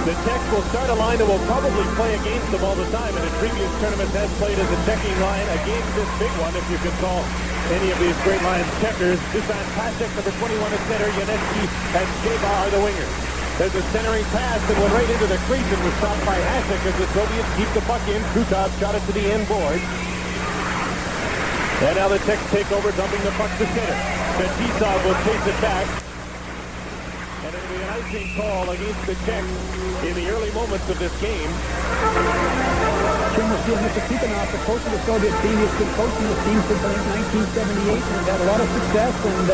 The Czechs will start a line that will probably play against them all the time, and in previous tournaments has played as a checking line against this big one, if you can call any of these great lines checkers. This time, Pasek, number 21 at center, Yanetsky and Sheba are the wingers. There's a centering pass that went right into the crease and was stopped by Hasek as the Soviets keep the puck in. Krutov shot it to the end board. And now the Czechs take over, dumping the puck to center. Fetisov will chase it back. And it'll be an icing call against the Czechs in the early moments of this game. Mr. Tikhonov, the coach of the Soviet team, has been coaching this team since 1978 and had a lot of success, and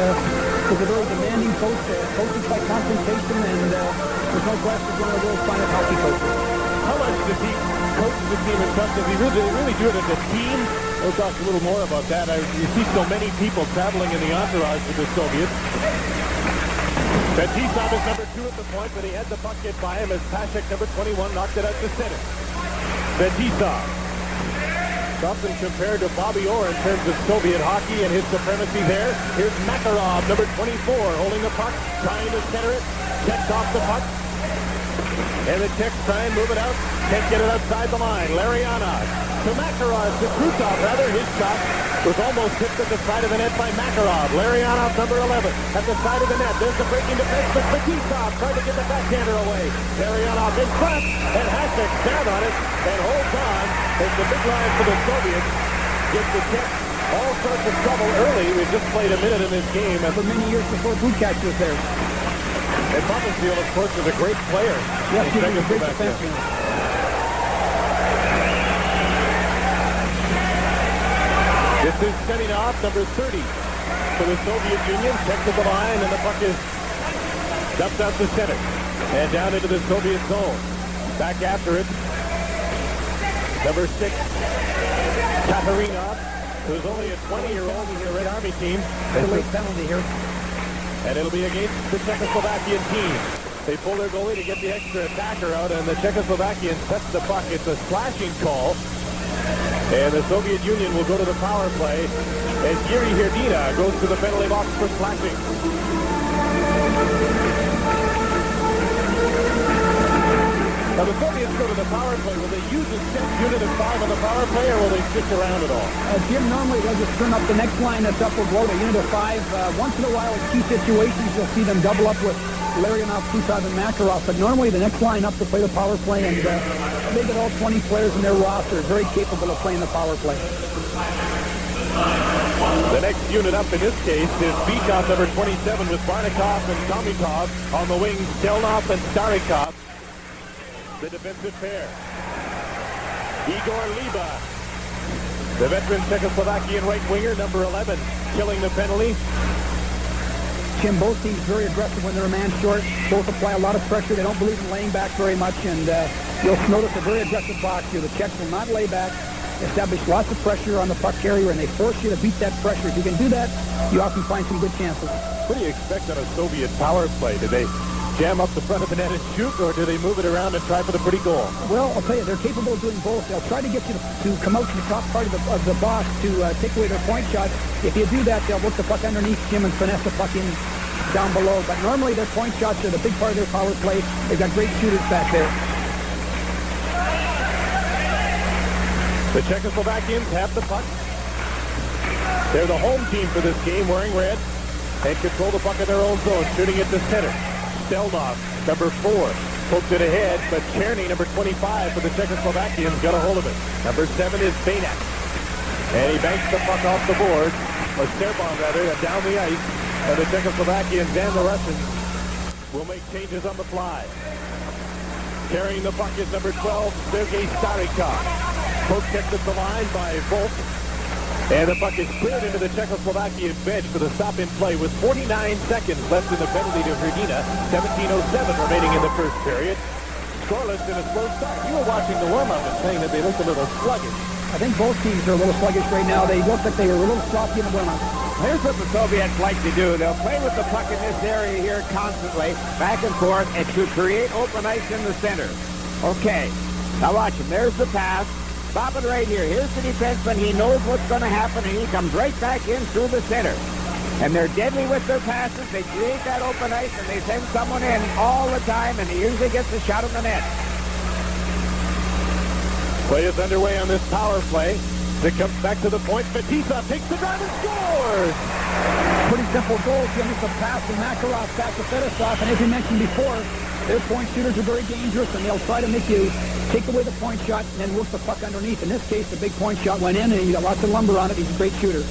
was a very demanding coach, coaches by confrontation, and there's no question he's one of the world's finest hockey coaches. How much does he coach the team as much? Does he really do it as a team? We'll talk a little more about that. You see so many people traveling in the entourage with the Soviets. Fetisov is number 2 at the point, but he had the puck hit by him as Pasek, number 21, knocked it out to center. Fetisov, something compared to Bobby Orr in terms of Soviet hockey and his supremacy there. Here's Makarov, number 24, holding the puck, trying to center it, checks off the puck. And the Czechs try and move it out, can't get it outside the line. Larianov to Makarov, to Krutov, rather, his shot was almost hit at the side of the net by Makarov. Larianov, number 11, at the side of the net. There's the breaking defense, but Fetisov trying to get the backhander away. Larianov in front, and Hasek down on it, and holds on as the big line for the Soviets gives the Czechs all sorts of trouble early. We've just played a minute in this game. And for many years before Bukac was there. And Butterfield, of course, was a great player. Yes, he was a great defenseman. This is Seminov, number 30 for the Soviet Union. Checks at the line, and the puck is dumped out to center and down into the Soviet zone. Back after it, number 6, Katarinov, who's only a 20-year-old in the Red Army team. There's a late penalty here. And it'll be against the Czechoslovakian team. They pull their goalie to get the extra attacker out, and the Czechoslovakians touch the puck. It's a slashing call. And the Soviet Union will go to the power play as Yuri Herdina goes to the penalty box for slashing. Now the Soviets go to the power play. Will they use a set unit of 5 on the power play, or will they stick around at all? Jim, normally they'll just turn up the next line that's up with load, a unit of 5. Once in a while in key situations you'll see them double up with Larianov, Krutov, and Makarov, but normally the next line up to play the power play, and they get all 20 players in their roster very capable of playing the power play. The next unit up in this case is Vikov, number 27, with Barnikov and Tomitov on the wings, Stelnov and Starikov. The defensive pair. Igor Liba, the veteran Czechoslovakian right winger, number 11, killing the penalty. Jim, both teams very aggressive when they're a man short. Both apply a lot of pressure. They don't believe in laying back very much, and you'll notice a very aggressive box here. The Czechs will not lay back, establish lots of pressure on the puck carrier, and they force you to beat that pressure. If you can do that, you often find some good chances. What do you expect on a Soviet power play? Do they jam up the front of the net and shoot, or do they move it around and try for the pretty goal? Well, I'll tell you, they're capable of doing both. They'll try to get you to come out to the top part of the box to take away their point shots. If you do that, they'll work the puck underneath Jim and finesse the puck in down below. But normally their point shots are the big part of their power play. They've got great shooters back there. The Czechoslovakians have the puck. They're the home team for this game, wearing red, and control the puck in their own zone, shooting it to center. Stelnov, number 4, poked it ahead, but Cherny, number 25 for the Czechoslovakians, got a hold of it. Number 7 is Banak, and he banks the puck off the board, or Sterbon rather, down the ice, and the Czechoslovakians and the Russians will make changes on the fly. Carrying the puck is number 12, Sergei Starikov. Poke checked at the line by Volk. And the puck is cleared into the Czechoslovakian bench for the stop in play with 49 seconds left in the penalty to Hrdina. 17:07 remaining in the first period. Scoreless in a slow start. You were watching the warm-up and saying that they looked a little sluggish. I think both teams are a little sluggish right now. They look like they were a little sloppy in the warm-up. Here's what the Soviets like to do. They'll play with the puck in this area here constantly, back and forth, and to create open ice in the center. Okay, now watch him. There's the pass. Stop it right here. Here's the defenseman. He knows what's going to happen, and he comes right back in through the center. And they're deadly with their passes. They create that open ice, and they send someone in all the time, and he usually gets a shot on the net. Play is underway on this power play. It comes back to the point. Fetisov takes the drive and scores! Pretty simple goal. Jim, just a pass from Makarov back to Fettisov. And as we mentioned before, their point shooters are very dangerous, and they'll try to make you take away the point shot and then work the puck underneath. In this case, the big point shot went in, and he got lots of lumber on it. He's a great shooter.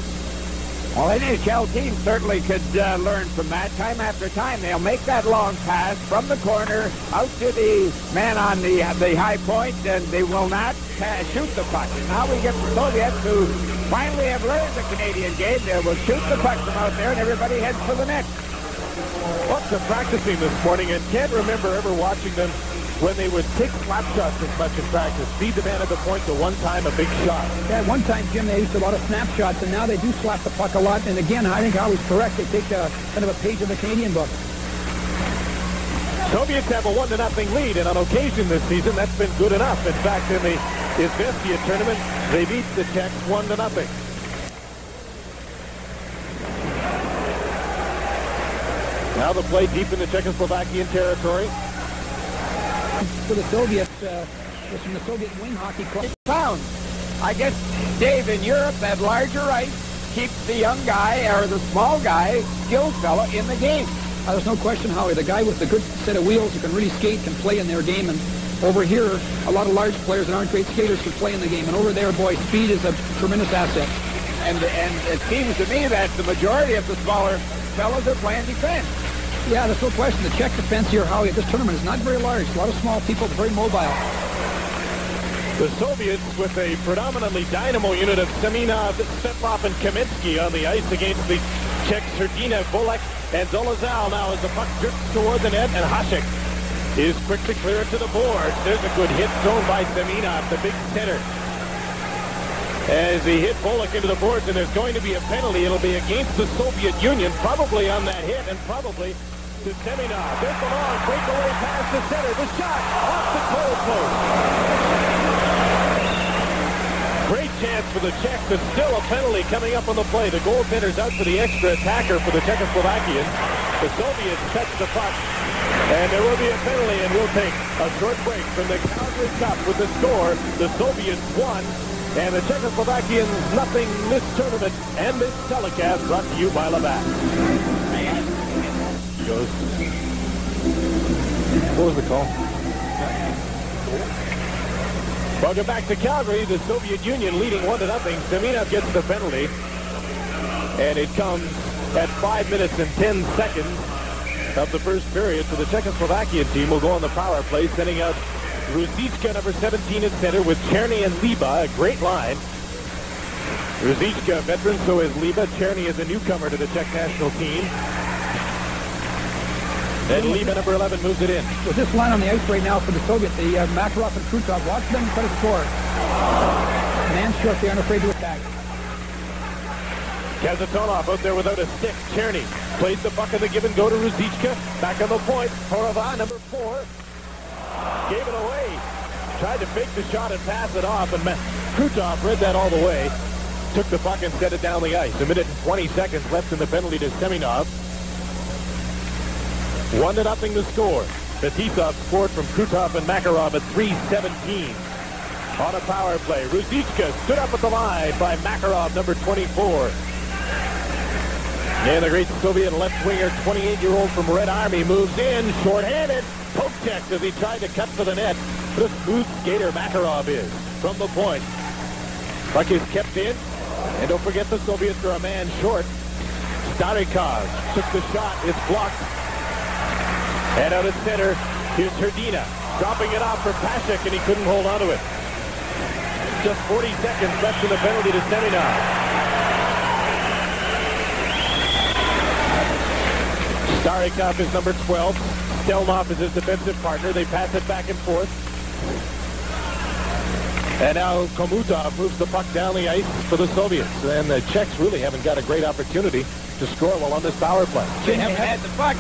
Well, NHL teams certainly could learn from that. Time after time, they'll make that long pass from the corner out to the man on the high point, and they will not shoot the puck. And now we get the Soviets, who finally have learned the Canadian game. They will shoot the puck from out there, and everybody heads for the net. Lots of practicing this morning, and can't remember ever watching them when they would take slap shots as much in practice. Feed the man at the point to one time a big shot. Yeah, one time, Jim, they used a lot of snapshots, and now they do slap the puck a lot. And again, I think Howie's correct. They take kind of a page of the Canadian book. Soviets have a 1-0 lead, and on occasion this season, that's been good enough. In fact, in the Izvestia tournament, they beat the Czechs 1-0. Now the play deep in the Czechoslovakian territory. For the Soviets, was from the Soviet wing hockey club. Pounds. I guess, Dave, in Europe, that larger ice keeps the young guy or the small guy, skilled fella, in the game. There's no question, Howie. The guy with the good set of wheels who can really skate can play in their game. And over here, a lot of large players that aren't great skaters can play in the game. And over there, boy, speed is a tremendous asset. And it seems to me that the majority of the smaller fellas are playing defense. Yeah, there's no question. The Czech defense here, Howie, at this tournament is not very large. A lot of small people, very mobile. The Soviets with a predominantly dynamo unit of Seminov, Svetlov, and Kaminsky on the ice against the Czechs, Hrdina, Volek, and Dolezal. Now as the puck drifts toward the net, and Hasek is quick to clear it to the boards. There's a good hit thrown by Seminov, the big center. As he hit Volek into the boards, and there's going to be a penalty. It'll be against the Soviet Union, probably on that hit, and probably to Seminov. There's the long breakaway pass to center. The shot off the goal post. Great chance for the Czechs, but still a penalty coming up on the play. The goaltender's out for the extra attacker for the Czechoslovakians. The Soviets touch the puck, and there will be a penalty, and we'll take a short break from the Calgary Cup with the score. The Soviets won, and the Czechoslovakians nothing this tournament and this telecast brought to you by Labatt. Goes. What was the call? Welcome back to Calgary. The Soviet Union leading 1-0. Seminov gets the penalty, and it comes at 5 minutes and 10 seconds of the first period. So the Czechoslovakian team will go on the power play, sending out Ruzicka, number 17 at center, with Cherny and Liba, a great line. Ruzicka, veteran, so is Liba. Cherny is a newcomer to the Czech national team. And Liba, number 11, moves it in. With this line on the ice right now for the Soviets, the Makarov and Krutov, watch them try to score. Man short, they aren't afraid to attack. Kazatonov out there without a stick. Cherny plays the puck in the give and go to Ruzicka. Back on the point. Horova, number 4. Gave it away. Tried to fake the shot and pass it off, and Krutov read that all the way. Took the puck and set it down the ice. 1 minute and 20 seconds left in the penalty to Seminov. 1-0 the score. Fetisov scored from Krutov and Makarov at 3:17. On a power play, Ruzicka stood up at the line by Makarov, number 24. And the great Soviet left winger, 28-year-old from Red Army, moves in, short-handed. Poke checks as he tried to cut for the net. What a smooth skater Makarov is from the point. Puck is kept in. And don't forget the Soviets are a man short. Starikov took the shot. It's blocked. And out of center, here's Hrdina. Dropping it off for Pasek, and he couldn't hold on to it. Just 40 seconds left in the penalty to Seminov. Starikov is number 12. Stelnov is his defensive partner. They pass it back and forth. And now Komutov moves the puck down the ice for the Soviets. And the Czechs really haven't got a great opportunity to score while on this power play. They haven't had the puck.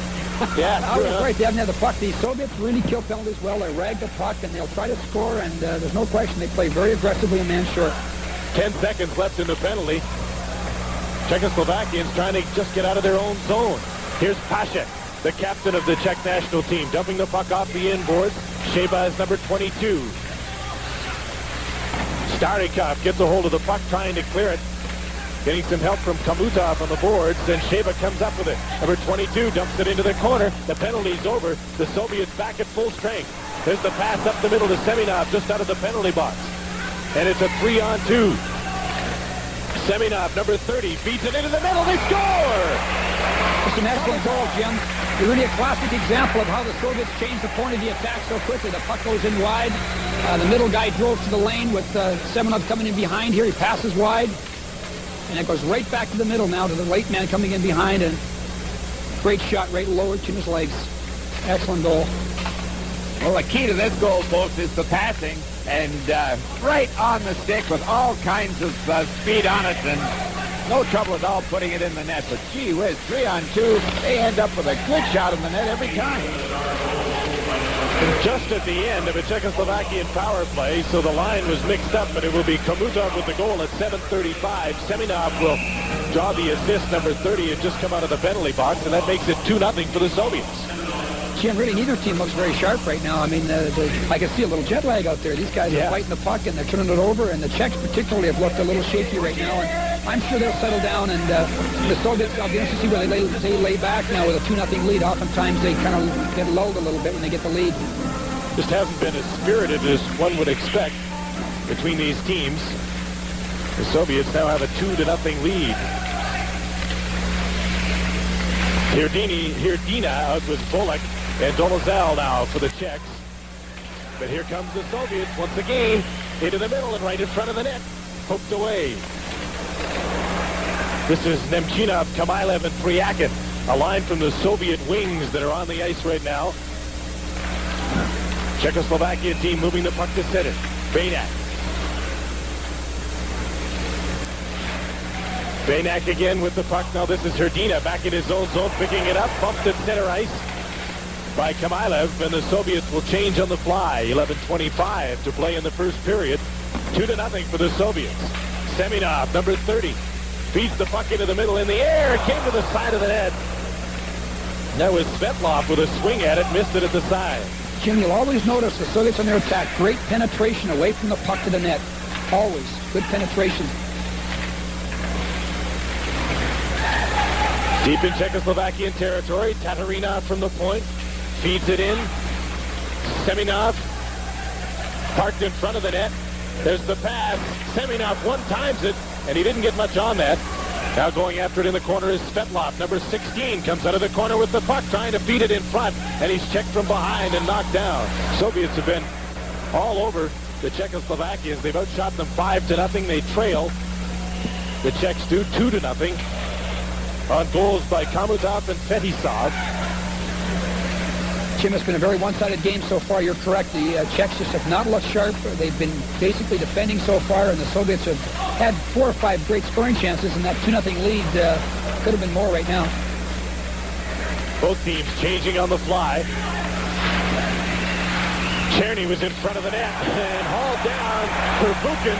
Yeah, that's right. They haven't had the puck. The Soviets really kill penalties well. They rag the puck, and they'll try to score, and there's no question they play very aggressively and man short. 10 seconds left in the penalty. Czechoslovakians trying to just get out of their own zone. Here's Pasek, the captain of the Czech national team, dumping the puck off the inboards. Sheba is number 22. Starikov gets a hold of the puck, trying to clear it. Getting some help from Kamutov on the boards. Then Sheba comes up with it. Number 22 dumps it into the corner. The penalty's over. The Soviets back at full strength. There's the pass up the middle to Semenov just out of the penalty box. And it's a 3-on-2. Semenov, number 30, feeds it into the middle. They score! It's an excellent goal, Jim. It's really a classic example of how the Soviets changed the point of the attack so quickly. The puck goes in wide. The middle guy drove to the lane with Semenov coming in behind here. He passes wide. And it goes right back to the middle now to the late man coming in behind. And great shot right lower to his legs. Excellent goal. Well, the key to this goal, folks, is the passing. And right on the stick with all kinds of speed on it. And no trouble at all putting it in the net. But gee whiz, 3-on-2. They end up with a good shot in the net every time. Just at the end of a Czechoslovakian power play, so the line was mixed up, but it will be Kamutov with the goal at 7:35. Semenov will draw the assist, number 30, and just come out of the penalty box, and that makes it 2-0 for the Soviets. Jim, really neither team looks very sharp right now. I mean, I can see a little jet lag out there. These guys are fighting the puck, and they're turning it over, and the Czechs particularly have looked a little shaky right now, and I'm sure they'll settle down, and the Soviets, I'll be interested to see where they lay back now with a 2-0 lead. Oftentimes they kind of get lulled a little bit when they get the lead. Just hasn't been as spirited as one would expect between these teams. The Soviets now have a 2-0 lead. Hirdina out with Bolek and Dolezal now for the Czechs. But here comes the Soviets once again into the middle and right in front of the net. Poked away. This is Nemchinov, Kamailev, and Pryakin. A line from the Soviet wings that are on the ice right now. Czechoslovakia team moving the puck to center. Bejnak. Bejnak again with the puck. Now this is Hirdina back in his own zone, picking it up. Bumped at center ice by Kamailev, and the Soviets will change on the fly. 11:25 to play in the first period. 2-0 for the Soviets. Semenov, number 30, feeds the puck into the middle in the air. It came to the side of the net. That was Svetlov with a swing at it, missed it at the side. Jim, you'll always notice the Soviets on their attack, great penetration away from the puck to the net. Always good penetration. Deep in Czechoslovakian territory, Tatarina from the point, feeds it in. Semenov parked in front of the net. There's the pass. Semenov one-times it, and he didn't get much on that. Now going after it in the corner is Svetlov, number 16, comes out of the corner with the puck, trying to feed it in front, and he's checked from behind and knocked down. Soviets have been all over the Czechoslovakians. They've outshot them 5-0. They trail. The Czechs do 2-0 on goals by Kamutov and Fetisov. Jim, it's been a very one-sided game so far. You're correct. The Czechs just have not looked sharp. They've been basically defending so far, and the Soviets have had 4 or 5 great scoring chances, and that 2-0 lead could have been more right now. Both teams changing on the fly. Cherny was in front of the net and hauled down Pervukin.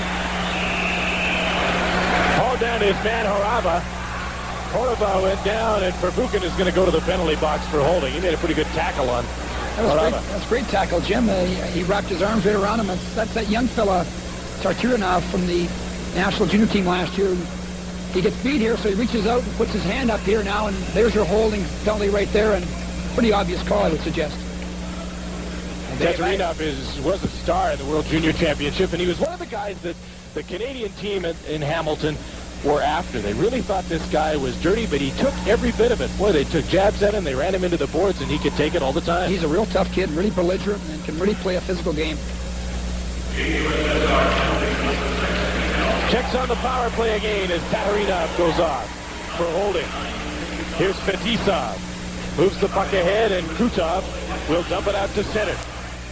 Hauled down his man Horava. Horava went down, and Pervukin is going to go to the penalty box for holding. He made a pretty good tackle on Horava. That's a great tackle, Jim. He wrapped his arms right around him. That's that young fella, Tartarinov, from the national junior team last year. He gets beat here, so he reaches out and puts his hand up here now, and there's your holding penalty right there, and pretty obvious call, I would suggest. Tartarinov was a star in the World Junior Championship, and he was one of the guys that the Canadian team in Hamilton were after. They really thought this guy was dirty, but he took every bit of it. Boy, they took jabs at him, they ran him into the boards, and he could take it all the time. He's a real tough kid, really belligerent, and can really play a physical game. Checks on the power play again as Tatarina goes off for holding. Here's Fetisov. Moves the puck ahead, and Krutov will dump it out to center.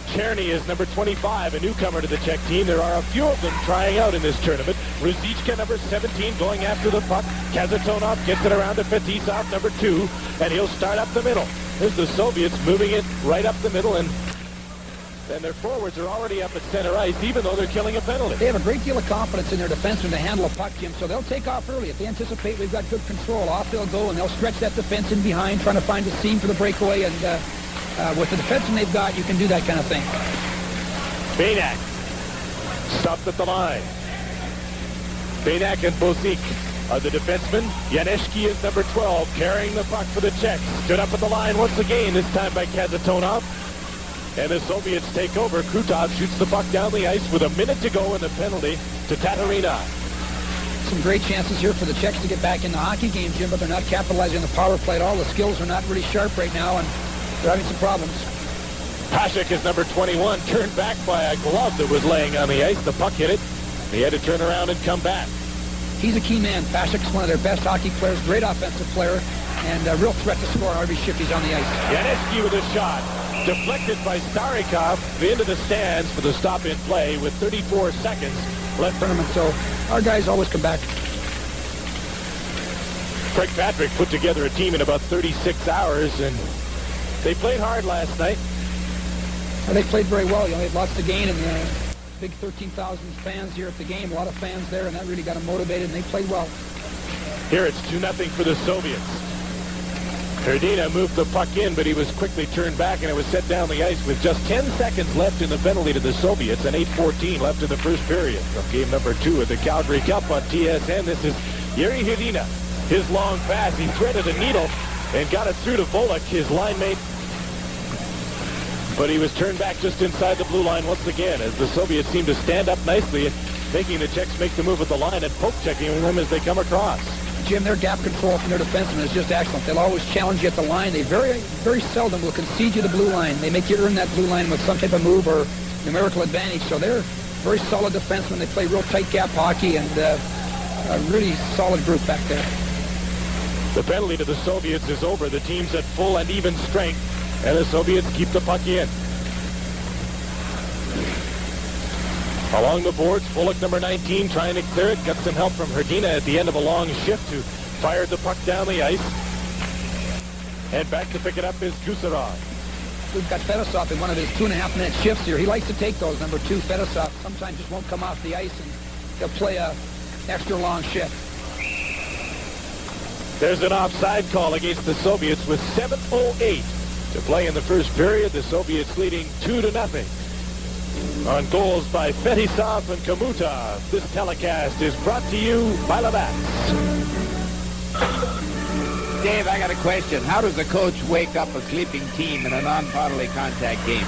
Cherny is number 25, a newcomer to the Czech team. There are a few of them trying out in this tournament. Ruzicka, number 17, going after the puck. Kazatonov gets it around to Fetisov, number 2, and he'll start up the middle. There's the Soviets moving it right up the middle, and And their forwards are already up at center ice, even though they're killing a penalty. They have a great deal of confidence in their defensemen to handle a puck, Jim, so they'll take off early. If they anticipate we've got good control, off they'll go, and they'll stretch that defense in behind, trying to find a seam for the breakaway, and with the defenseman they've got, you can do that kind of thing. Baynak stopped at the line. Baynak and Bozik are the defensemen. Janeshki is number 12, carrying the puck for the Czechs. Stood up at the line once again, this time by Kazatonov. And the Soviets take over. Krutov shoots the puck down the ice with a minute to go, and the penalty to Tatarina. Some great chances here for the Czechs to get back in the hockey game, Jim, but they're not capitalizing on the power play at all. The skills are not really sharp right now, and they're having some problems. Pasek is number 21, turned back by a glove that was laying on the ice. The puck hit it. He had to turn around and come back. He's a key man. Pasek's one of their best hockey players, great offensive player, and a real threat to score on every shift he's on the ice. Janeshki with a shot. Deflected by Starikov into the stands for the stop in play with 34 seconds left. So our guys always come back. Craig Patrick put together a team in about 36 hours, and they played hard last night. Well, they played very well. You know, they had lots to gain, and big 13,000 fans here at the game, a lot of fans there, and that really got them motivated, and they played well. Here it's 2-0 for the Soviets. Herdina moved the puck in, but he was quickly turned back, and it was set down the ice with just 10 seconds left in the penalty to the Soviets and 8:14 left in the first period. From game number 2 of the Calgary Cup on TSN, this is Yuri Herdina. His long pass, he threaded a needle and got it through to Volek, his line mate. But he was turned back just inside the blue line once again as the Soviets seem to stand up nicely, making the Czechs make the move at the line and poke checking them as they come across. Jim, their gap control from their defensemen is just excellent. They'll always challenge you at the line. They very seldom will concede you the blue line. They make you earn that blue line with some type of move or numerical advantage. So they're very solid defensemen. They play real tight gap hockey, and a really solid group back there. The penalty to the Soviets is over. The team's at full and even strength, and the Soviets keep the puck in. Along the boards, Volek, number 19, trying to clear it. Got some help from Herdina at the end of a long shift, who fired the puck down the ice. And back to pick it up is Gusarov. We've got Fettisov in one of his 2.5-minute shifts here. He likes to take those. Number 2, Fettisov, sometimes just won't come off the ice, and he'll play a extra long shift. There's an offside call against the Soviets with 7:08 to play in the first period. The Soviets leading 2-0. On goals by Fetisov and Kamutov. This telecast is brought to you by Labatt's. Dave, I got a question. How does a coach wake up a sleeping team in a non-bodily contact game?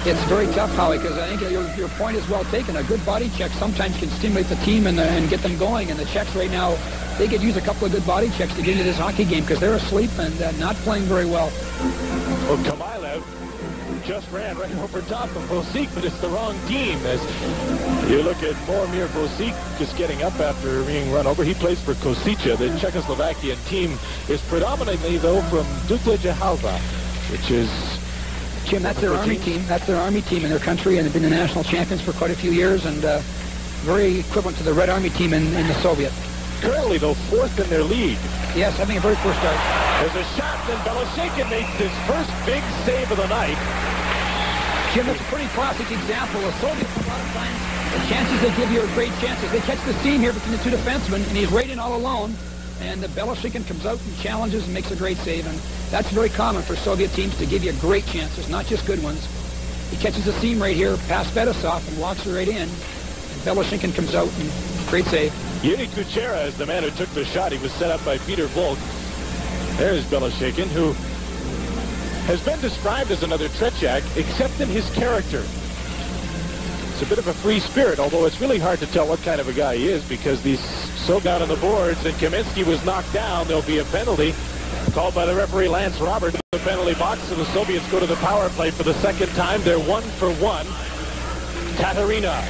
It's very tough, Howie, because I think your point is well taken. A good body check sometimes can stimulate the team and get them going. And the Czechs right now, they could use a couple of good body checks to get into this hockey game because they're asleep and not playing very well. Well, Kamailev just ran right over top of Bozik, but it's the wrong team. As you look at Boromir Bozik just getting up after being run over. He plays for Kosice. The Czechoslovakian team is predominantly, though, from Dukla Jahalva, which is... Jim, that's their Army team. That's their Army team in their country, and they've been the national champions for quite a few years, and very equivalent to the Red Army team in the Soviet. Currently, though, 4th in their league. Yes, having a very poor start. There's a shot, and Beloshakin makes his first big save of the night. Jim, that's a pretty classic example. The Soviets, a lot of times, the chances they give you are great chances. They catch the seam here between the two defensemen, and he's right in all alone. And the Beloshakin comes out and challenges and makes a great save. And that's very common for Soviet teams to give you great chances, not just good ones. He catches the seam right here past Fettisov and walks her right in. And Beloshakin comes out and great save. Yuri Kuchera is the man who took the shot. He was set up by Peter Volk. There's Beloshakin, who has been described as another Tretiak, except in his character. It's a bit of a free spirit, although it's really hard to tell what kind of a guy he is because he's so down on the boards, and Kaminsky was knocked down. There'll be a penalty called by the referee Lance Roberts in the penalty box, so the Soviets go to the power play for the second time. They're 1-for-1. Tatarina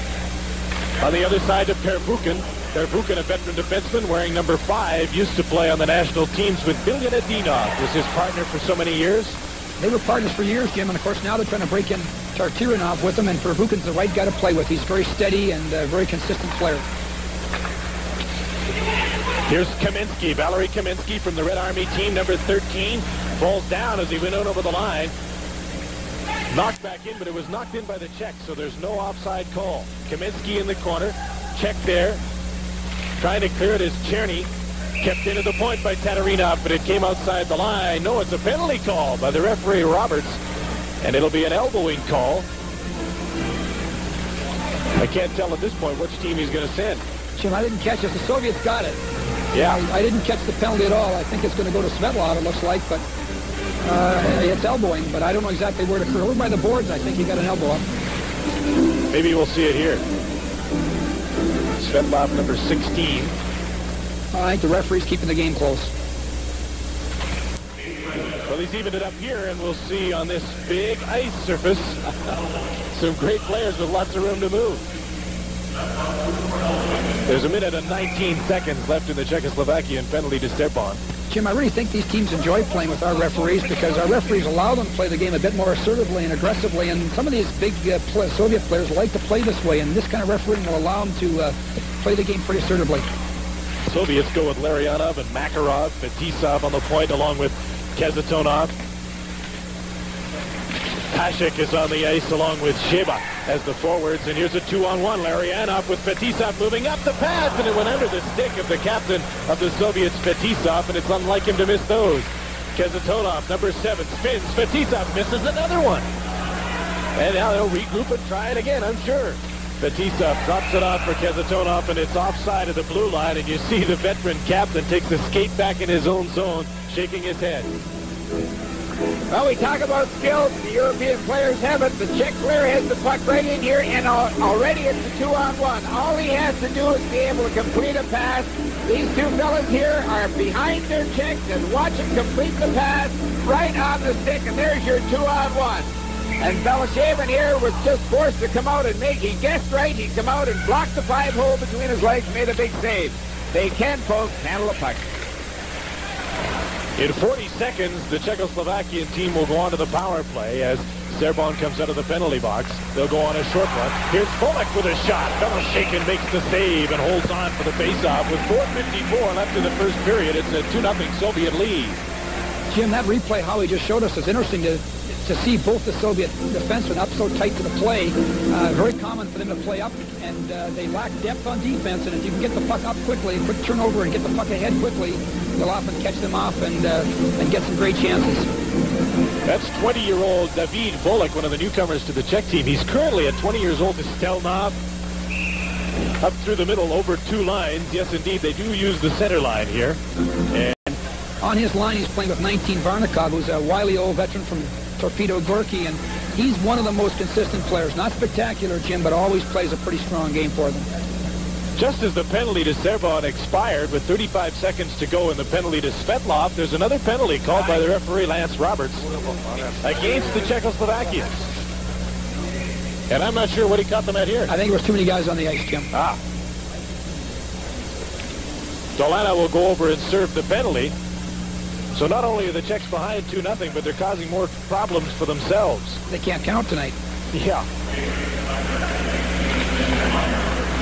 on the other side of Pervukin. Pervukin, a veteran defenseman wearing number 5, used to play on the national teams with Bilyan Edinov, was his partner for so many years. They were partners for years, Jim, and of course now they're trying to break in Tartiranov with him, and Pervukin's the right guy to play with. He's very steady and a very consistent player. Here's Kaminsky, Valery Kaminsky from the Red Army team, number 13, falls down as he went out over the line. Knocked back in, but it was knocked in by the Czech, so there's no offside call. Kaminsky in the corner. Czech there. Trying to clear it is Czerny. Kept into the point by Tatarinov, but it came outside the line. No, it's a penalty call by the referee Roberts, and it'll be an elbowing call. I can't tell at this point which team he's going to send. Jim, I didn't catch it. The Soviets got it. Yeah. I didn't catch the penalty at all. I think it's going to go to Svetlov, it looks like, but it's elbowing, but I don't know exactly where to curl. Over by the boards, I think he got an elbow up. Maybe we'll see it here. Svetlov, number 16. I think the referee's keeping the game close. Well, he's evened it up here, and we'll see on this big ice surface some great players with lots of room to move. There's a minute and 19 seconds left in the Czechoslovakian penalty to Stepan. Jim, I really think these teams enjoy playing with our referees because our referees allow them to play the game a bit more assertively and aggressively, and some of these big Soviet players like to play this way, and this kind of refereeing will allow them to play the game pretty assertively. Soviets go with Larionov and Makarov, Fetisov on the point along with Kazatonov. Hasek is on the ice along with Sheba as the forwards, and here's a 2-on-1. Larionov with Fetisov moving up the pass, and it went under the stick of the captain of the Soviets, Fetisov, and it's unlike him to miss those. Kazatonov, number 7, spins. Fetisov misses another one. And now they'll regroup and try it again, I'm sure. Fetisov drops it off for Kazatonov, and it's offside of the blue line, and you see the veteran captain takes a skate back in his own zone, shaking his head. Well, we talk about skills. The European players have it. The Czech player has the puck right in here, and already it's a 2-on-1. All he has to do is be able to complete a pass. These two fellas here are behind their Czechs and watch him complete the pass right on the stick, and there's your 2-on-1. And Belashev here was just forced to come out and make, he guessed right, he come out and blocked the 5-hole between his legs, made a big save. They can, folks, handle a puck. In 40 seconds, the Czechoslovakian team will go on to the power play as Stepan comes out of the penalty box. They'll go on a short one. Here's Polak with a shot. Belashev makes the save and holds on for the faceoff. With 4:54 left in the first period, it's a 2-0 Soviet lead. Jim, that replay Howie just showed us is interesting to see both the Soviet defensemen up so tight to the play. Very common for them to play up, and they lack depth on defense, and if you can get the puck up quickly, quick turnover, and get the puck ahead quickly, you'll often catch them off and get some great chances. That's 20-year-old David Volek, one of the newcomers to the Czech team. He's currently at 20 years old. Stelnov up through the middle over 2 lines. Yes, indeed, they do use the center line here. And on his line, he's playing with 19 Varnikov, who's a wily old veteran from Torpedo Gorky, and he's one of the most consistent players. Not spectacular, Jim, but always plays a pretty strong game for them. just as the penalty to Stepan expired with 35 seconds to go in the penalty to Svetlov, there's another penalty called by the referee Lance Roberts against the Czechoslovakians. And I'm not sure what he caught them at here. I think there was too many guys on the ice, Jim. Dolana will go over and serve the penalty. So not only are the Czechs behind 2-0, but they're causing more problems for themselves. They can't count tonight. Yeah.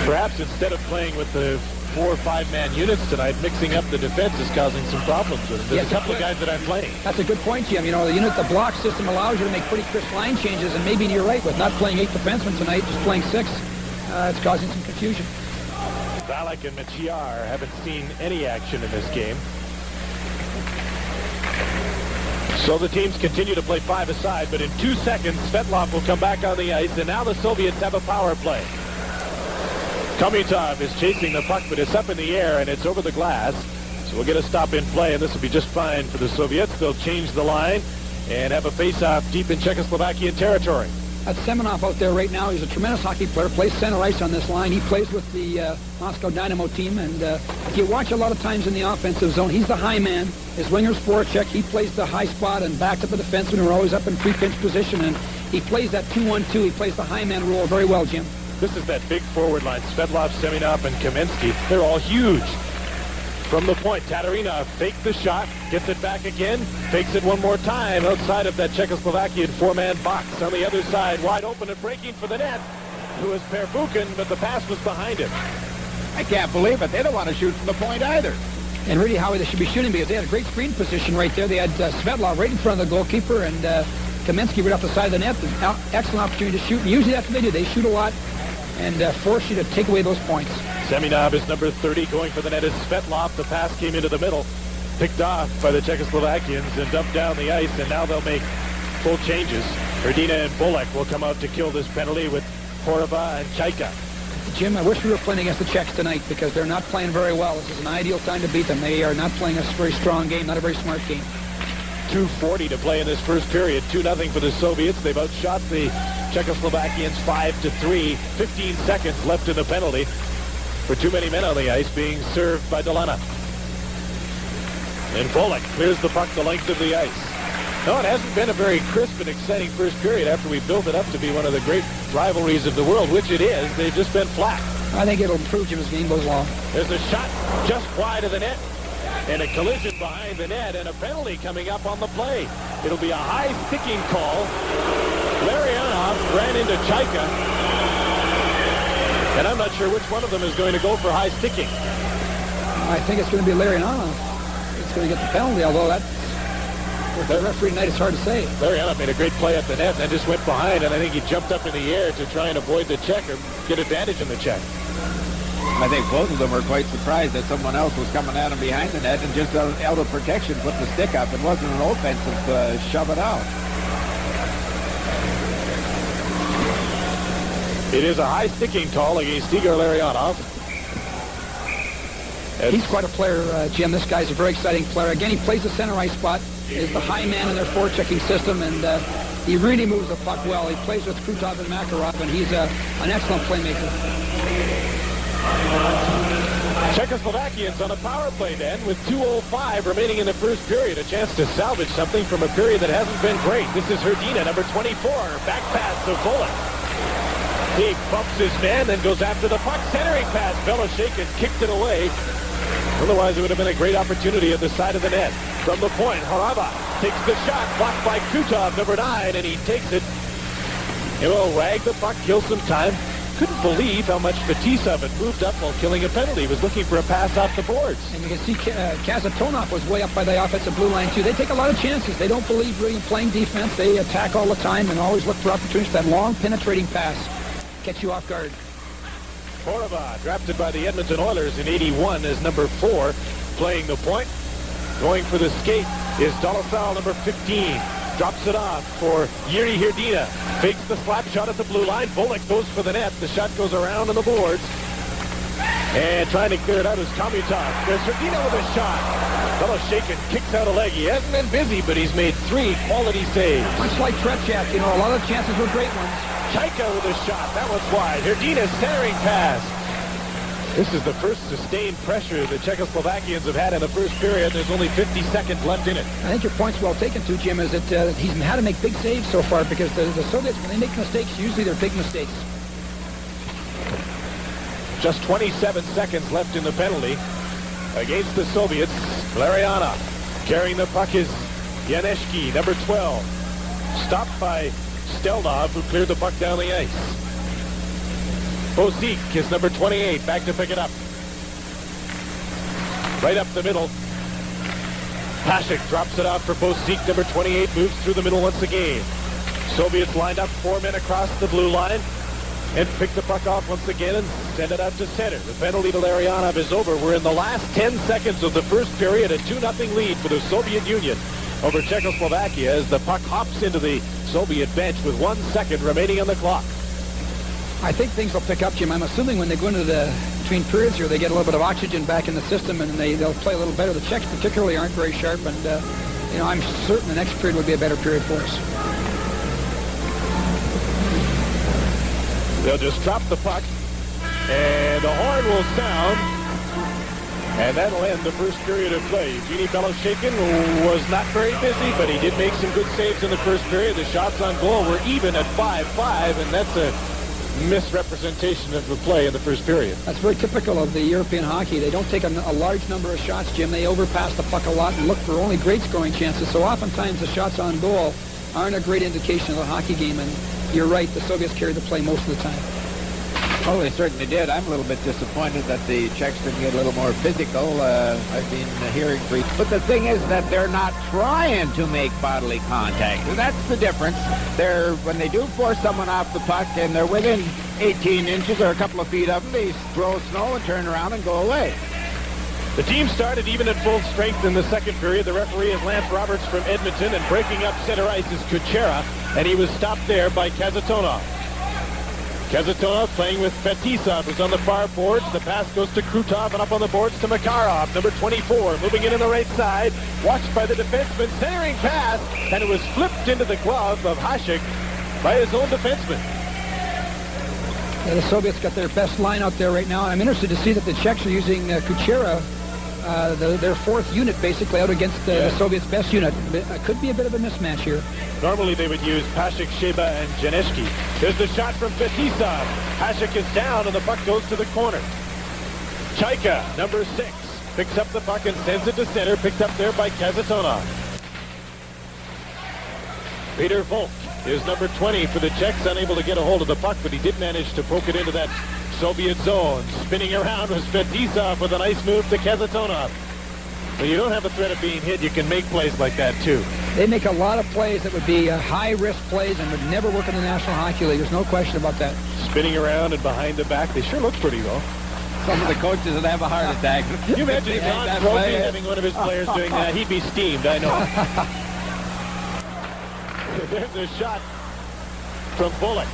Perhaps instead of playing with the 4- or 5-man units tonight, mixing up the defense is causing some problems with them. There's a couple of guys that aren't playing. That's a good point, Jim. You know, the block system allows you to make pretty crisp line changes, and maybe you're right with not playing 8 defensemen tonight, just playing 6. It's causing some confusion. Valek and Machiar haven't seen any action in this game. So the teams continue to play 5-a-side, but in 2 seconds, Svetlov will come back on the ice, and now the Soviets have a power play. Komitov is chasing the puck, but it's up in the air, and it's over the glass. So we'll get a stop in play, and this will be just fine for the Soviets. They'll change the line and have a face-off deep in Czechoslovakian territory. That's Semenov out there right now. He's a tremendous hockey player, plays center ice on this line. He plays with the Moscow Dynamo team, and if you watch a lot of times in the offensive zone, he's the high man. His winger's forecheck. He plays the high spot and backs up the defensemen who are always up in pre-pinch position, and he plays that 2-1-2. He plays the high man role very well, Jim. This is that big forward line. Svetlov, Semenov, and Kaminsky. They're all huge. From the point, Tatarinov fakes the shot, gets it back again, fakes it one more time outside of that Czechoslovakian 4-man box. On the other side, wide open and breaking for the net, who is Pervukin, but the pass was behind him. I can't believe it. They don't want to shoot from the point either. And really, Howie, they should be shooting because they had a great screen position right there. They had Svetlov right in front of the goalkeeper, and Kaminsky right off the side of the net. Excellent opportunity to shoot. And usually that's what they do. They shoot a lot and force you to take away those points. Seminov is number 30. Going for the net is Svetlov. The pass came into the middle. Picked off by the Czechoslovakians and dumped down the ice. And now they'll make full changes. Hrdina and Bolek will come out to kill this penalty with Horova and Chaika. Jim, I wish we were playing against the Czechs tonight because they're not playing very well. This is an ideal time to beat them. They are not playing a very strong game, not a very smart game. 2:40 to play in this first period. 2-0 for the Soviets. They've outshot the Czechoslovakians 5-3. 15 seconds left in the penalty for too many men on the ice, being served by Delana. And Bolek clears the puck the length of the ice. No, it hasn't been a very crisp and exciting first period after we built it up to be one of the great rivalries of the world, which it is. They've just been flat. I think it'll improve, Jim, as the game goes along. There's a shot just wide of the net, and a collision behind the net, and a penalty coming up on the play. It'll be a high sticking call. Larianov ran into Chaika, and I'm not sure which one of them is going to go for high sticking. I think it's going to be Larianov. It's going to get the penalty, although that's... With the referee tonight, it's hard to say. Larianov made a great play at the net and then just went behind, and I think he jumped up in the air to try and avoid the check or get advantage in the check. I think both of them were quite surprised that someone else was coming at him behind the net and just out of protection put the stick up. It wasn't an offensive shove it out. It is a high sticking call against Igor Larianov. He's quite a player, Jim. This guy's a very exciting player. Again, he plays the center ice spot, is the high man in their forechecking system, and he really moves the puck well. He plays with Krutov and Makarov, and he's an excellent playmaker. Czechoslovakians on a power play then with 2:05 remaining in the first period. A chance to salvage something from a period that hasn't been great. This is Hrdina, number 24. Back pass to Bolek. He bumps his man, then goes after the puck. Centering pass. Belashik kicked it away. Otherwise, it would have been a great opportunity at the side of the net. From the point, Horava takes the shot, blocked by Krutov, number 9, and he takes it. He will rag the puck, kill some time. Couldn't believe how much Fetisov had moved up while killing a penalty. He was looking for a pass off the boards. And you can see Kazatonov was way up by the offensive blue line, too. They take a lot of chances. They don't believe really in playing defense. They attack all the time and always look for opportunities. That long, penetrating pass gets you off guard. Horova, drafted by the Edmonton Oilers in 81, is number 4, playing the point. Going for the skate is Dolasal, number 15. Drops it off for Yuri Hrdina. Fakes the slap shot at the blue line. Bolek goes for the net. The shot goes around on the boards. And trying to clear it out is Komiutov. There's Hrdina with a shot. Fellow shaken, kicks out a leg. He hasn't been busy, but he's made 3 quality saves. Much like Tretiak, you know, a lot of chances were great ones. Chaika with a shot. That one's wide. Hrdina's centering pass. This is the first sustained pressure the Czechoslovakians have had in the first period. There's only 50 seconds left in it. I think your point's well taken, too, Jim, is that he's had to make big saves so far because the Soviets, when they make mistakes, usually they're big mistakes. Just 27 seconds left in the penalty against the Soviets. Larianov carrying the puck is Janeshki, number 12. Stopped by Stelnov, who cleared the puck down the ice. Bosik is number 28, back to pick it up. Right up the middle. Pasek drops it out for Bosik, number 28, moves through the middle once again. Soviets lined up 4 men across the blue line and pick the puck off once again and send it out to center. The penalty to Larianov is over. We're in the last 10 seconds of the first period, a 2-0 lead for the Soviet Union over Czechoslovakia as the puck hops into the Soviet bench with 1 second remaining on the clock. I think things will pick up, Jim. I'm assuming when they go into the between periods here, they get a little bit of oxygen back in the system, and they'll play a little better. The Czechs particularly aren't very sharp, and you know, I'm certain the next period will be a better period for us. They'll just drop the puck, and the horn will sound, and that'll end the first period of play. Evgeny Beloshakin was not very busy, but he did make some good saves in the first period. The shots on goal were even at 5-5, and that's a misrepresentation of the play in the first period. That's very typical of the European hockey. They don't take a large number of shots, Jim. They overpass the puck a lot and look for only great scoring chances. So oftentimes the shots on goal aren't a great indication of the hockey game. And you're right, the Soviets carry the play most of the time. Oh, they certainly did. I'm a little bit disappointed that the Czechs didn't get a little more physical. I've been hearing brief. But the thing is that they're not trying to make bodily contact. That's the difference. When they do force someone off the puck and they're within 18 inches or a couple of feet of them, they throw snow and turn around and go away. The team started even at full strength in the second period. The referee is Lance Roberts from Edmonton, and breaking up center ice is Kuchera, and he was stopped there by Kazatonov. Kazatonov playing with Fetisov, who's on the far boards. The pass goes to Krutov, and up on the boards to Makarov, number 24, moving in on the right side. Watched by the defenseman, centering pass, and it was flipped into the glove of Hasek by his own defenseman. Yeah, the Soviets got their best line out there right now. I'm interested to see that the Czechs are using Kuchera, their fourth unit, basically, out against the Soviets' best unit. It could be a bit of a mismatch here. Normally they would use Hasek, Sheba, and Janeshki. There's the shot from Fetisov. Hasek is down, and the puck goes to the corner. Chaika, number 6, picks up the puck and sends it to center, picked up there by Kazatonov. Peter Volk is number 20 for the Czechs, unable to get a hold of the puck, but he did manage to poke it into that Soviet zone. Spinning around was Fetisov with a nice move to Kazatonov. When you don't have the threat of being hit, you can make plays like that, too. They make a lot of plays that would be high-risk plays and would never work in the National Hockey League. There's no question about that. Spinning around and behind the back. They sure look pretty, though. Some of the coaches would have a heart attack. Can you imagine Don Trophy having one of his players doing that? He'd be steamed, I know. There's a shot from Bullock.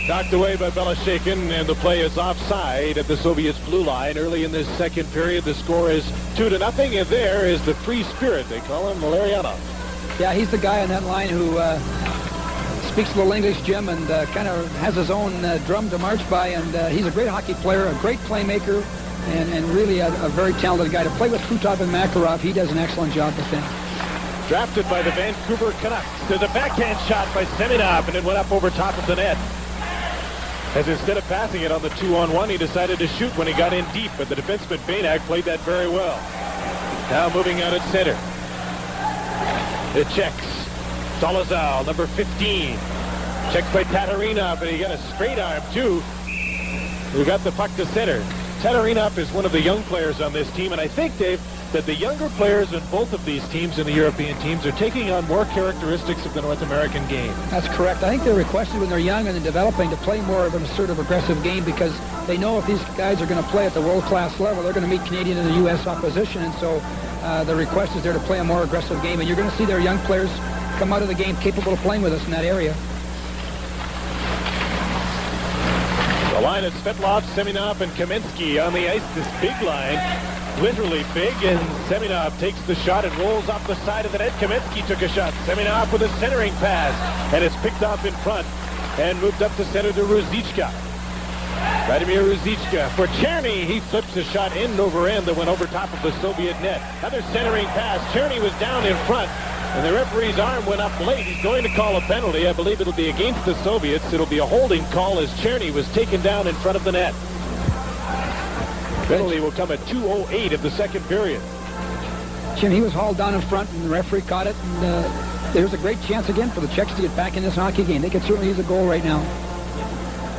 Knocked away by Belashekin, and the play is offside at the Soviets' blue line. Early in this second period, the score is 2-0, and there is the free spirit. They call him Lariionov. Yeah, he's the guy on that line who speaks a little English, Jim, and kind of has his own drum to march by, and he's a great hockey player, a great playmaker, and really a very talented guy. To play with Krutov and Makarov, he does an excellent job with them. Drafted by the Vancouver Canucks. There's a backhand shot by Seminov, and it went up over top of the net. As instead of passing it on the 2-on-1, he decided to shoot when he got in deep, but the defenseman Banak played that very well. Now moving out at center. The Czechs. Solozal, number 15. Checked by Tatarinov, and he got a straight arm, too. Who got the puck to center. Tatarinov is one of the young players on this team, and I think, Dave, that the younger players in both of these teams, in the European teams, are taking on more characteristics of the North American game. That's correct. I think they're requested when they're young and developing to play more of an assertive, aggressive game, because they know if these guys are going to play at the world-class level, they're going to meet Canadian and the U.S. opposition, and so the request is there to play a more aggressive game, and you're going to see their young players come out of the game capable of playing with us in that area. The line is Svetlov, Seminov, and Kamensky on the ice. This big line, literally big, and Seminov takes the shot and rolls off the side of the net. Kamensky took a shot. Seminov with a centering pass, and it's picked off in front and moved up to center to Ruzicka. Vladimir Ruzicka for Cherny. He flips a shot end over end that went over top of the Soviet net. Another centering pass. Cherny was down in front, and the referee's arm went up late. He's going to call a penalty. I believe it'll be against the Soviets. It'll be a holding call as Cherny was taken down in front of the net. Penalty will come at 2:08 of the second period. Jim, he was hauled down in front, and the referee caught it. And there's a great chance again for the Czechs to get back in this hockey game. They could certainly use a goal right now.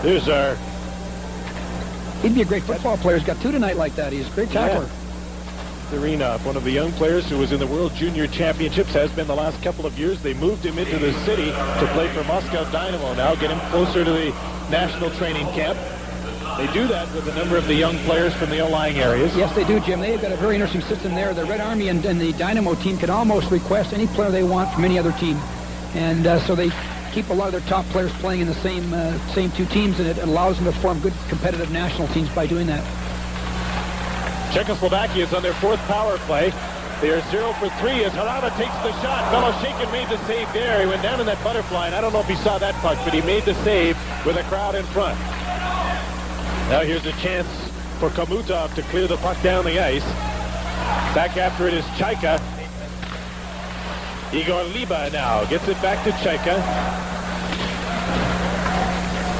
Here's our... He'd be a great football player. He's got two tonight like that. He's a great tackler. Lariionov, one of the young players who was in the World Junior Championships, has been the last couple of years. They moved him into the city to play for Moscow Dynamo now, get him closer to the national training camp. They do that with a number of the young players from the outlying areas. Yes, they do, Jim. They've got a very interesting system there. The Red Army and the Dynamo team can almost request any player they want from any other team. And so they keep a lot of their top players playing in the same two teams, and it allows them to form good competitive national teams by doing that. Czechoslovakia is on their fourth power play. They are 0 for 3 as Harada takes the shot. Belashekin made the save there. He went down in that butterfly, and I don't know if he saw that puck, but he made the save with a crowd in front. Now here's a chance for Komutov to clear the puck down the ice. Back after it is Chaika. Igor Liba now gets it back to Chaika.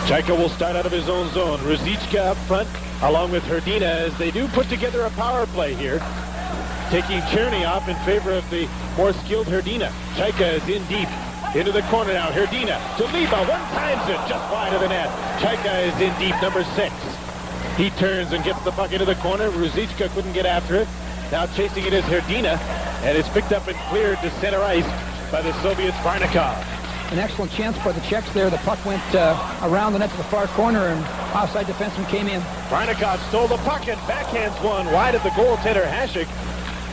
Chaika will start out of his own zone. Ruzicka up front along with Hrdina as they do put together a power play here. Taking Cherny off in favor of the more skilled Hrdina. Chaika is in deep. Into the corner now. Hrdina to Liba. One times it just wide of the net. Chaika is in deep, number 6. He turns and gets the puck into the corner. Ruzicka couldn't get after it. Now chasing it is Herdina, and it's picked up and cleared to center ice by the Soviets' Varnikov. An excellent chance by the Czechs there. The puck went around the net to the far corner, and offside defenseman came in. Varnikov stole the puck and backhands one wide of the goaltender Hasek.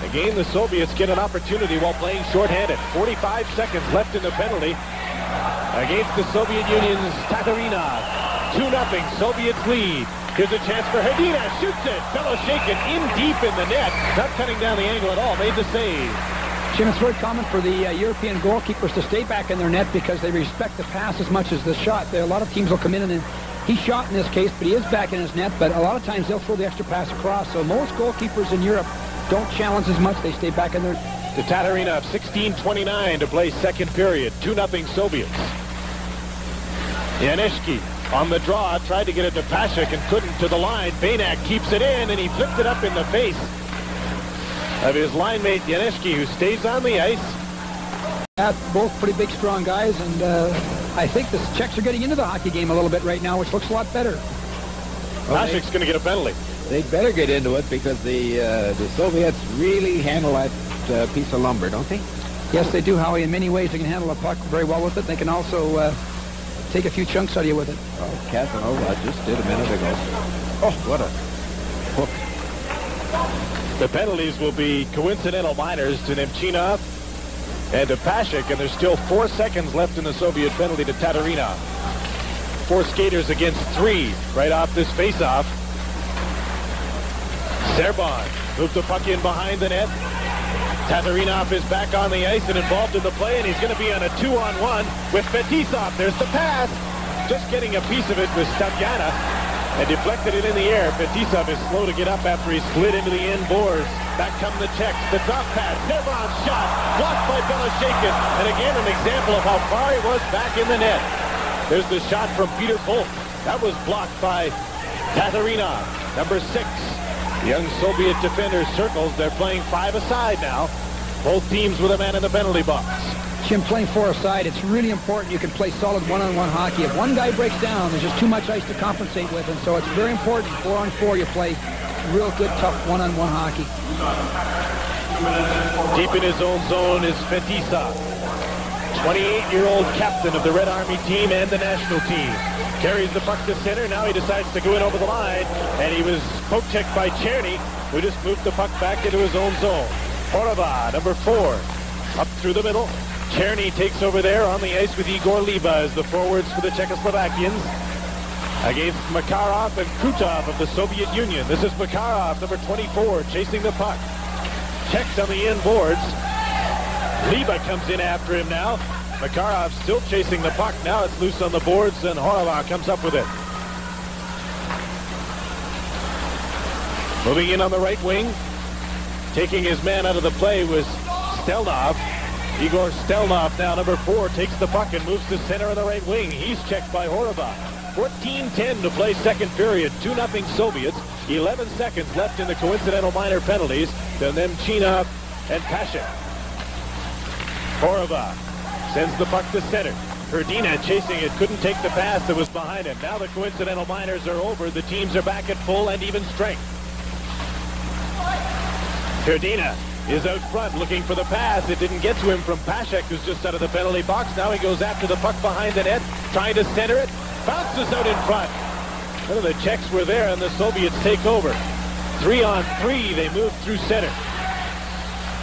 Again, the Soviets get an opportunity while playing shorthanded. 45 seconds left in the penalty against the Soviet Union's Tatarinov. 2-0, Soviets lead. Here's a chance for Herdina. Shoots it. Beloshakin in deep in the net. Not cutting down the angle at all. Made the save. Jim, it's very common for the European goalkeepers to stay back in their net because they respect the pass as much as the shot. There, a lot of teams will come in and he shot in this case, but he is back in his net. But a lot of times they'll throw the extra pass across. So most goalkeepers in Europe don't challenge as much. They stay back in their... To Tatarinov, 16:29 to play second period. 2-0 Soviets. Janeshki on the draw, tried to get it to Pashek and couldn't. To the line, Bainak keeps it in, and he flipped it up in the face of his line mate Janeshki, who stays on the ice. Both pretty big, strong guys, and I think the Czechs are getting into the hockey game a little bit right now, which looks a lot better. Well, Pashek's going to get a penalty. They'd better get into it because the Soviets really handle that piece of lumber, don't they? Yes, they do, Howie. In many ways, they can handle a puck very well with it. They can also take a few chunks out of you with it. Oh, Casanova just did a minute ago. Oh, what a hook. The penalties will be coincidental minors to Nemchinov and to Pashek, and there's still 4 seconds left in the Soviet penalty to Tatarinov. 4 skaters against 3 right off this face-off. Serban moved the puck in behind the net. Tatarinov is back on the ice and involved in the play, and he's going to be on a 2-on-1 with Fetisov. There's the pass. Just getting a piece of it with Stavyana and deflected it in the air. Fetisov is slow to get up after he slid into the end boards. Back come the Czechs. The drop pass. Serban's shot. Blocked by Beloshakin. And again, an example of how far he was back in the net. There's the shot from Peter Polk. That was blocked by Tatarinov, number 6. Young Soviet defenders circles. They're playing 5 aside now. Both teams with a man in the penalty box. Jim, playing 4 aside, it's really important you can play solid one-on-one hockey. If one guy breaks down, there's just too much ice to compensate with, and so it's very important 4-on-4 you play real good, tough one-on-one hockey. Deep in his own zone is Fetisov, 28-year-old captain of the Red Army team and the national team. Carries the puck to center. Now he decides to go in over the line, and he was poke-checked by Cherny, who just moved the puck back into his own zone. Horova, number 4, up through the middle. Cherny takes over there on the ice with Igor Liba as the forwards for the Czechoslovakians against Makarov and Krutov of the Soviet Union. This is Makarov, number 24, chasing the puck. Czechs on the end boards. Liba comes in after him now. Makarov still chasing the puck. Now it's loose on the boards, and Horova comes up with it. Moving in on the right wing. Taking his man out of the play was Stelnov. Igor Stelnov, now number 4, takes the puck and moves to center on the right wing. He's checked by Horova. 14:10 to play second period. 2-0 Soviets. 11 seconds left in the coincidental minor penalties. To Nemchinov and Pashek. Horova sends the puck to center. Herdina chasing it, couldn't take the pass that was behind him. Now the coincidental minors are over. The teams are back at full and even strength. Herdina is out front looking for the pass. It didn't get to him from Pashek, who's just out of the penalty box. Now he goes after the puck behind the net, trying to center it. Bounces out in front. None of the Czechs were there, and the Soviets take over. 3-on-3, they move through center.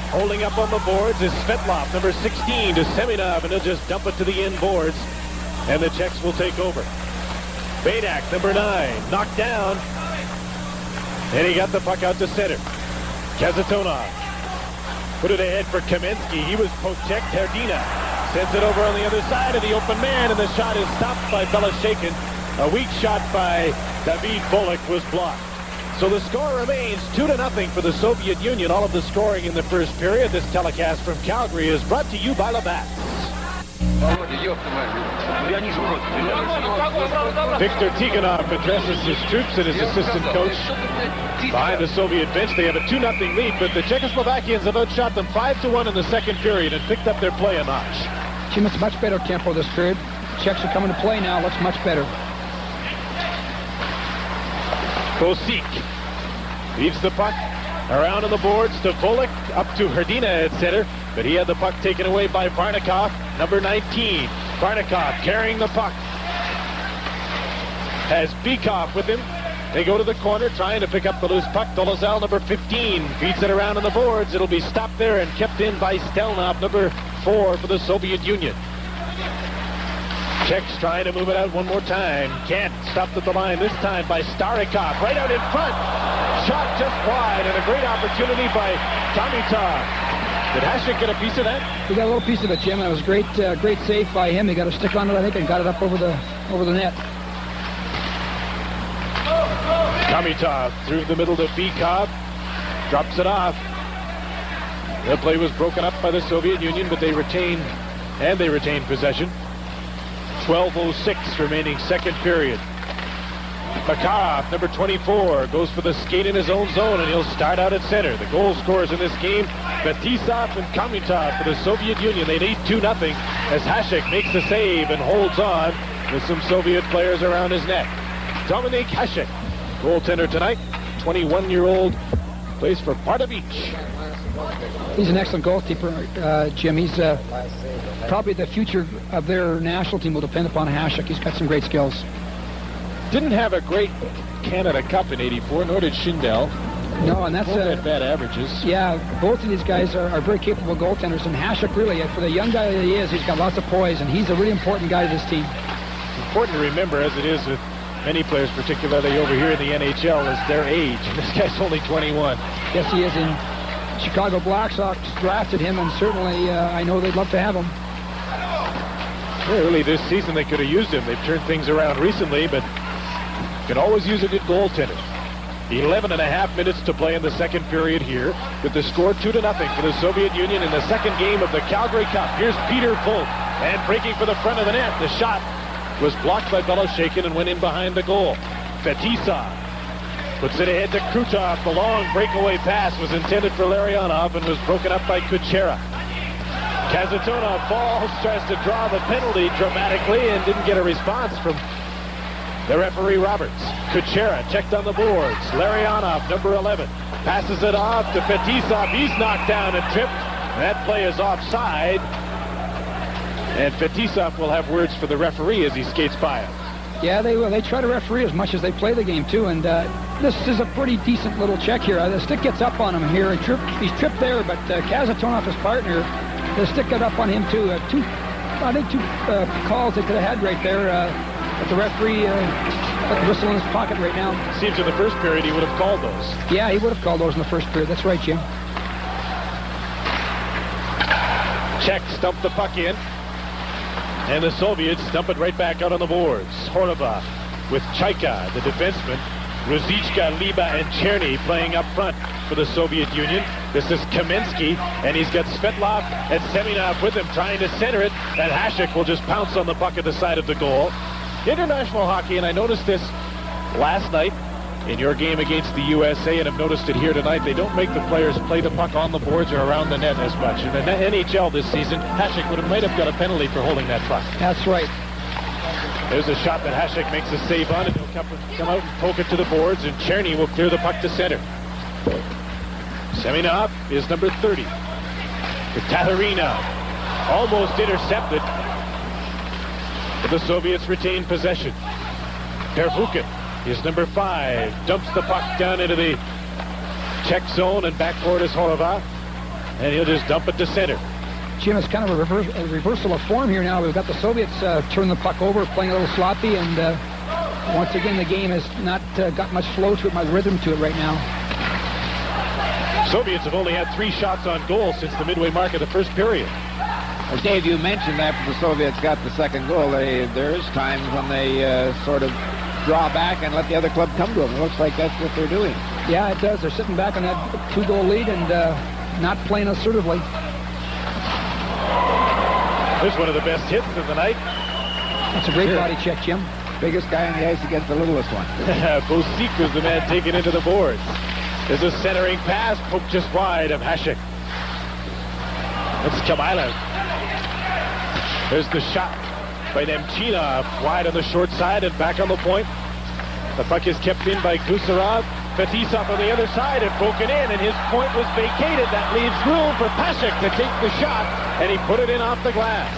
Holding up on the boards is Svetlov, number 16, to Seminov, and he'll just dump it to the end boards, and the Czechs will take over. Bainak, number 9, knocked down, and he got the puck out to center. Kazatonov put it ahead for Kamensky. He was poke-checked. Herdina sends it over on the other side of the open man, and the shot is stopped by Beloshakin. A weak shot by David Bullock was blocked. So the score remains 2-0 for the Soviet Union. All of the scoring in the first period. This telecast from Calgary is brought to you by Labatt. Viktor Tikhonov addresses his troops and his assistant coach behind the Soviet bench. They have a 2-0 lead, but the Czechoslovakians have outshot them 5-1 in the second period and picked up their play a notch. Jim, it's much better tempo this period. The Czechs are coming to play now. Looks much better. Bosik leaves the puck around on the boards to Volek, up to Hrdina at center, but he had the puck taken away by Barnikov, number 19. Barnikov carrying the puck. Has Bikov with him. They go to the corner trying to pick up the loose puck. Dolezal, number 15, feeds it around on the boards. It'll be stopped there and kept in by Stelnov, number 4 for the Soviet Union. Czechs trying to move it out one more time. Can't. Stopped at the line this time by Starikov. Right out in front. Shot just wide, and a great opportunity by Kamitov. Did Hasek get a piece of that? He got a little piece of it, Jim, and it was great save by him. He got a stick on it, I think, and got it up over the net. Kamitov through the middle to Bikov. Drops it off. The play was broken up by the Soviet Union, but they retained possession. 12:06 remaining second period. Makarov, number 24, goes for the skate in his own zone, and he'll start out at center. The goal scorers in this game, Fetisov and Kamitov for the Soviet Union. They lead 2-0 as Hasek makes the save and holds on with some Soviet players around his neck. Dominik Hasek, goaltender tonight, 21-year-old, plays for Pardubice. He's an excellent goalkeeper, Jim. He's probably the future of their national team will depend upon Hasek. He's got some great skills. Didn't have a great Canada Cup in '84, nor did Schindel. No, and that's both had bad averages. Yeah, both of these guys are very capable goaltenders, and Hasek really, for the young guy that he is, he's got lots of poise, and he's a really important guy to this team. Important to remember, as it is with many players, particularly over here in the NHL, is their age, and this guy's only 21. Yes, he is. In Chicago Blackhawks drafted him, and certainly I know they'd love to have him. Yeah, really, this season they could have used him. They've turned things around recently, but can always use a good goaltender. 11.5 minutes to play in the second period here, with the score 2-0 for the Soviet Union in the second game of the Calgary Cup. Here's Peter Fulk, and breaking for the front of the net. The shot was blocked by Beloshakin and went in behind the goal. Fetisov puts it ahead to Krutov. The long breakaway pass was intended for Larionov and was broken up by Kuchera. Kazatonov falls, tries to draw the penalty dramatically and didn't get a response from the referee Roberts. Kuchera checked on the boards. Larionov, number 11, passes it off to Fetisov. He's knocked down and tripped. That play is offside. And Fetisov will have words for the referee as he skates by him. Yeah, they will. They try to referee as much as they play the game, too. And this is a pretty decent little check here. The stick gets up on him here. And he's tripped there, but Kazatonov, his partner, the stick got up on him, too. I think two calls they could have had right there. But the referee got the whistle in his pocket right now. Seems in the first period he would have called those. Yeah, he would have called those in the first period. That's right, Jim. Czech stumped the puck in. And the Soviets dump it right back out on the boards. Horova with Chaika, the defenseman. Ruzichka, Liba, and Cherny playing up front for the Soviet Union. This is Kamensky, and he's got Svetlov and Seminov with him trying to center it, and Hasek will just pounce on the puck at the side of the goal. International hockey, and I noticed this last night in your game against the USA, and I've noticed it here tonight, they don't make the players play the puck on the boards or around the net as much. In the NHL this season, Hasek might have got a penalty for holding that puck. That's right. There's a shot that Hasek makes a save on, and he'll come out and poke it to the boards, and Cherny will clear the puck to center. Seminov is number 30. The Tatarina almost intercepted, but the Soviets retain possession. Pervukin is number 5. Dumps the puck down into the Czech zone, and backboard is Horova, and he'll just dump it to center. Jim, it's kind of a reversal of form here now. We've got the Soviets turn the puck over, playing a little sloppy, and once again the game has not got much flow to it, much rhythm to it right now. Soviets have only had 3 shots on goal since the midway mark of the first period. As Dave, you mentioned after the Soviets got the second goal, there is times when they sort of draw back and let the other club come to them. It looks like that's what they're doing. Yeah, it does. They're sitting back on that 2-goal lead and not playing assertively. There's one of the best hits of the night. That's a great body check, Jim. Biggest guy on the ice against the littlest one. Bosik was the man taken into the boards. There's a centering pass, poked just wide of Hasek. That's Kamilov. There's the shot by Nemchinov, wide on the short side and back on the point. The puck is kept in by Gusarov. Fetisov on the other side had broken in, and his point was vacated. That leaves room for Pashek to take the shot, and he put it in off the glass.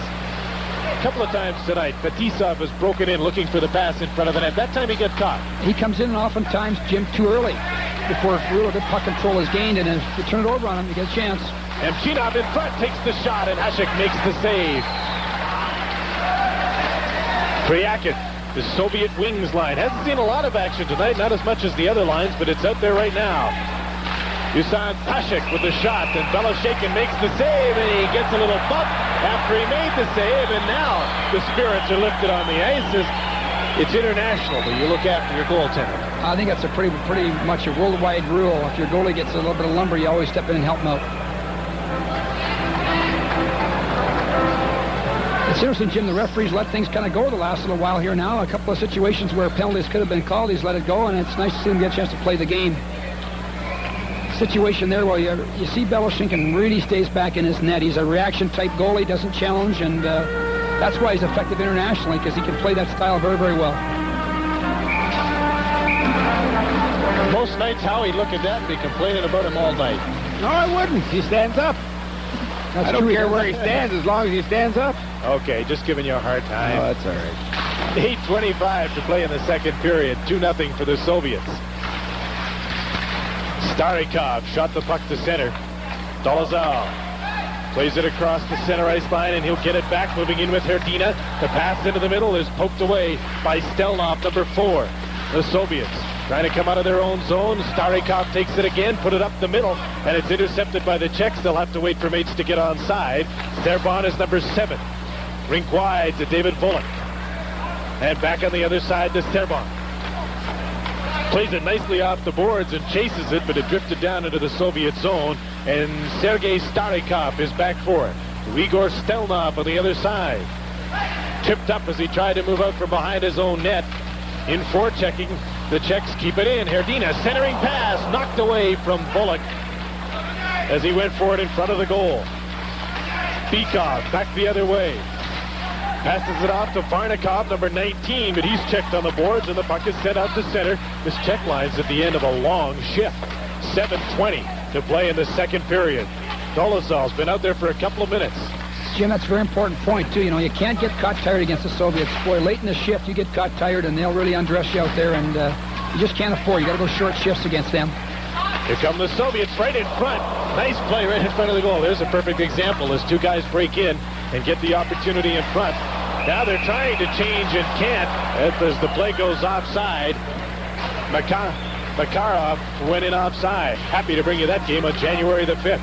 A couple of times tonight, Fetisov has broken in looking for the pass in front of the net. That time he got caught. He comes in oftentimes, Jim, too early before real good puck control is gained, and if you turn it over on him, you get a chance. Emchinov in front takes the shot, and Hasek makes the save. Kryakin, the Soviet wings line, hasn't seen a lot of action tonight, not as much as the other lines, but it's out there right now. Dusan Pashek with the shot, and Beloshakin makes the save, and he gets a little bump after he made the save, and now the spirits are lifted on the ice. It's international, but you look after your goaltender. I think that's a pretty much a worldwide rule. If your goalie gets a little bit of lumber, you always step in and help him out. It's interesting, Jim, the referees let things kind of go the last little while here now. A couple of situations where penalties could have been called, he's let it go, and it's nice to see him get a chance to play the game. Situation there where you see Beloshakin really stays back in his net. He's a reaction-type goalie, doesn't challenge, and that's why he's effective internationally, because he can play that style very, very well. Most nights, Howie, look at that and be complaining about him all night. No, I wouldn't. He stands up. I don't care where he stands as long as he stands up. Okay, just giving you a hard time. Oh, that's all right. 8:25 to play in the second period. 2-0 for the Soviets. Starikov shot the puck to center. Dolezal plays it across the center ice line, and he'll get it back, moving in with Herdina. The pass into the middle is poked away by Stelnov, number 4. The Soviets trying to come out of their own zone. Starikov takes it again, put it up the middle, and it's intercepted by the Czechs. They'll have to wait for mates to get onside. Sterbon is number 7. Rink wide to David Volek. And back on the other side to Sterbon. Plays it nicely off the boards and chases it, but it drifted down into the Soviet zone, and Sergei Starikov is back for it. Igor Stelnov on the other side. Tipped up as he tried to move out from behind his own net. In forechecking, the Czechs keep it in. Herdina, centering pass, knocked away from Volek as he went for it in front of the goal. Bikov back the other way. Passes it off to Varnikov, number 19, but he's checked on the boards, and the puck is sent out to center. This Czech line's at the end of a long shift. 7:20 to play in the second period. Dolezal's been out there for a couple of minutes. Jim, that's a very important point, too. You know, you can't get caught tired against the Soviets. Boy, late in the shift, you get caught tired, and they'll really undress you out there, and you just can't afford. You got to go short shifts against them. Here come the Soviets right in front. Nice play right in front of the goal. There's a perfect example as two guys break in and get the opportunity in front. Now they're trying to change and can't as the play goes offside. Makarov went in offside. Happy to bring you that game on January the 5th.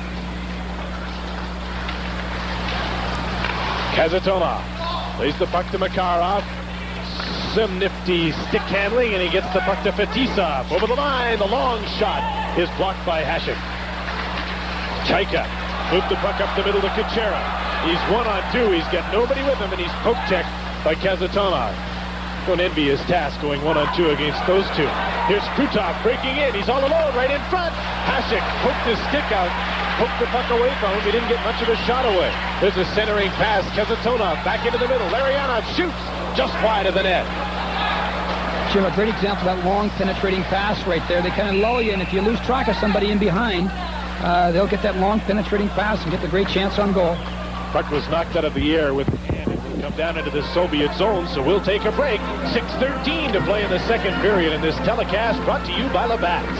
Kazatonov plays the puck to Makarov. Some nifty stick handling, and he gets the puck to Fetisov. Over the line, the long shot is blocked by Hasek. Chaika moved the puck up the middle to Kuchera. He's 1-on-2. He's got nobody with him, and he's poke checked by Kazatonov. Don't envy his task going 1-on-2 against those two. Here's Krutov breaking in. He's all alone right in front. Hasek poked his stick out, poked the puck away from him. He didn't get much of a shot away. There's a centering pass. Kazatonov back into the middle. Larionov shoots just wide of the net. Jim, a great example of that long penetrating pass right there. They kind of lull you, and if you lose track of somebody in behind, they'll get that long penetrating pass and get the great chance on goal. Puck was knocked out of the air with the hand. It will come down into the Soviet zone, so we'll take a break. 6:13 to play in the second period in this telecast brought to you by Labatt's.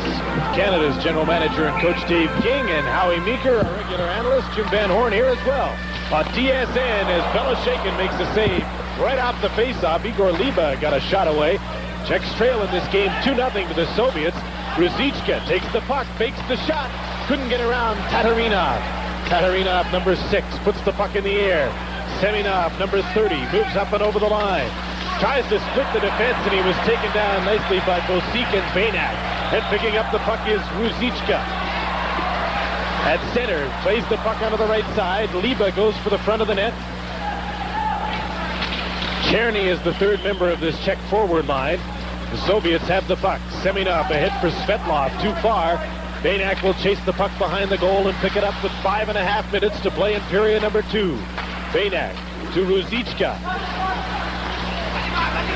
Canada's general manager and coach Dave King, and Howie Meeker, our regular analyst Jim Van Horn, here as well. On TSN as Beloshakin makes a save right off the faceoff. Igor Liba got a shot away. Czechs trail in this game 2-0 to the Soviets. Ruzichka takes the puck, fakes the shot, couldn't get around Tatarinov. Tatarinov, number 6, puts the puck in the air. Seminov, number 30, moves up and over the line. Tries to split the defense, and he was taken down nicely by Bosik and Bainak. And picking up the puck is Ruzichka. At center, plays the puck onto the right side. Liba goes for the front of the net. Cherny is the third member of this Czech forward line. The Soviets have the puck. Seminov ahead for Svetlov, too far. Bainak will chase the puck behind the goal and pick it up with 5.5 minutes to play in period number 2. Bainak to Ruzichka.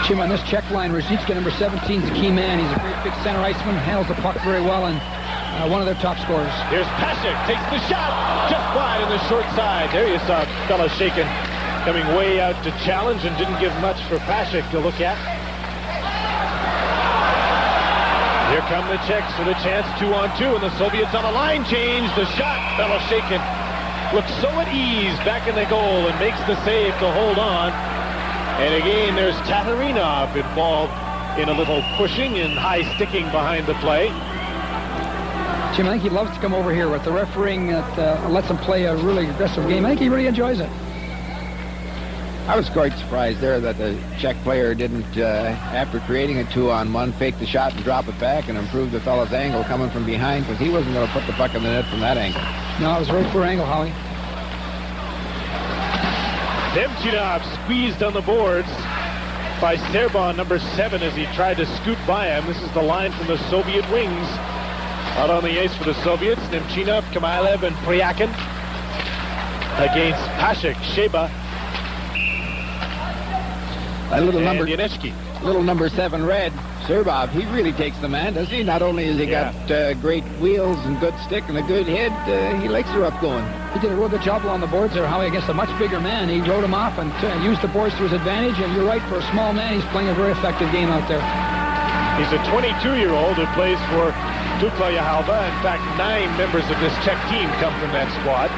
Jim, on this check line, Ruzicka, number 17, is a key man. He's a great big center iceman, handles the puck very well, and one of their top scorers. Here's Pashek, takes the shot, just wide on the short side. There you saw Beloshakin coming way out to challenge and didn't give much for Pashek to look at. Here come the Czechs with a chance 2-on-2, and the Soviets on a line change. The shot, Beloshakin looks so at ease back in the goal and makes the save to hold on. And again, there's Tatarinov involved in a little pushing and high sticking behind the play. Jim, I think he loves to come over here with the refereeing that lets him play a really aggressive game. I think he really enjoys it. I was quite surprised there that the Czech player didn't, after creating a 2-on-1, fake the shot and drop it back and improve the fellow's angle coming from behind, because he wasn't going to put the puck in the net from that angle. No, it was a very poor angle, Howie. Nemchinov squeezed on the boards by Serban, number 7, as he tried to scoot by him. This is the line from the Soviet wings. Out on the ice for the Soviets, Nemchinov, Kamailev, and Pryakin. Against Pashek, Sheba, That little number, Yaneshki. little number 7 red, Serbov, he really takes the man, doesn't he? Not only has he got great wheels and good stick and a good head, he likes the rough going. He did a real good job along the boards there, Howie, against a much bigger man. He rode him off and used the boards to his advantage, and you're right, for a small man, he's playing a very effective game out there. He's a 22-year-old who plays for Dukla Yahalba. In fact, 9 members of this Czech team come from that squad.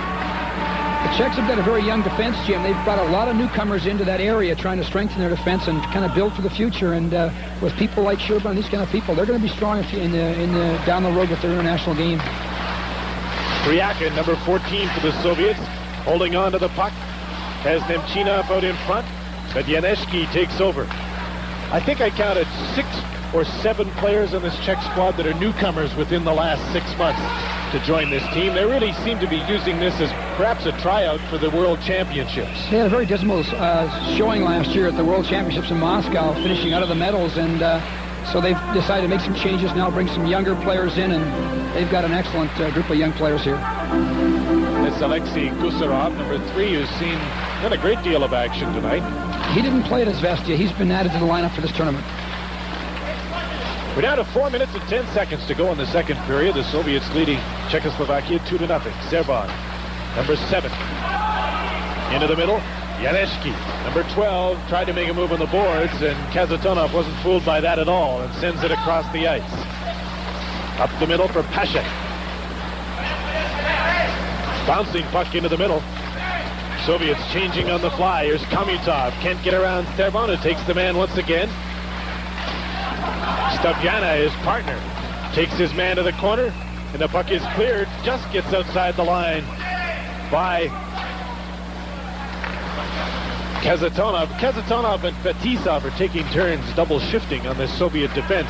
The Czechs have got a very young defense, Jim. They've brought a lot of newcomers into that area trying to strengthen their defense and kind of build for the future. And with people like Sherba and these kind of people, they're going to be strong down the road with their international game. Pryakin, number 14 for the Soviets, holding on to the puck, has Nemchinov out in front, but Yaneshki takes over. I think I counted 6 or 7 players on this Czech squad that are newcomers within the last 6 months to join this team. They really seem to be using this as perhaps a tryout for the World Championships. They had a very dismal showing last year at the World Championships in Moscow, finishing out of the medals, and so they've decided to make some changes now, bring some younger players in, and they've got an excellent group of young players here. It's Alexei Gusarov, number 3, who's seen not a great deal of action tonight. He didn't play at Izvestia. He's been added to the lineup for this tournament. We're down to 4 minutes and 10 seconds to go in the second period. The Soviets leading Czechoslovakia 2-0. Serban, number 7. Into the middle, Yaneshki, number 12, tried to make a move on the boards, and Kazatonov wasn't fooled by that at all and sends it across the ice. Up the middle for Pashek. Bouncing puck into the middle. Soviets changing on the fly. Here's Kamutov. Can't get around Serban, who takes the man once again. Stavyana, his partner, takes his man to the corner, and the puck is cleared, just gets outside the line by Kazatonov. Kazatonov and Fetisov are taking turns double shifting on the Soviet defense.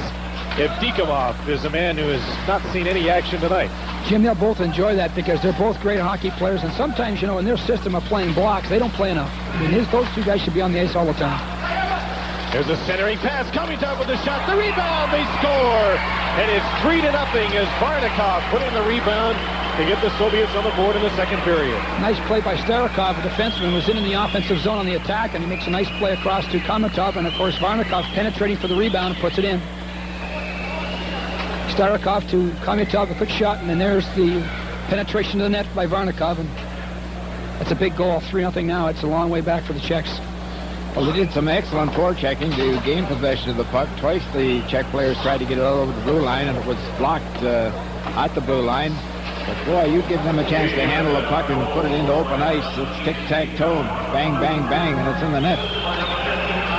Evdikimov is a man who has not seen any action tonight. Jim, they'll both enjoy that because they're both great hockey players, and sometimes, you know, in their system of playing blocks, they don't play enough. I mean, those 2 guys should be on the ice all the time. There's a centering pass, Kamutov with the shot, the rebound, they score! And it's 3-0 as Varnikov put in the rebound to get the Soviets on the board in the second period. Nice play by Starikov, a defenseman, was in the offensive zone on the attack, and he makes a nice play across to Kamutov, and of course Varnikov penetrating for the rebound, puts it in. Starikov to Kamutov, a quick shot, and then there's the penetration to the net by Varnikov, and that's a big goal, 3-0 now. It's a long way back for the Czechs. Well, they did some excellent forechecking to gain possession of the puck. Twice the Czech players tried to get it all over the blue line, and it was blocked at the blue line. But boy, you give them a chance to handle the puck and put it into open ice. It's tic-tac-toe, bang, bang, bang, and it's in the net.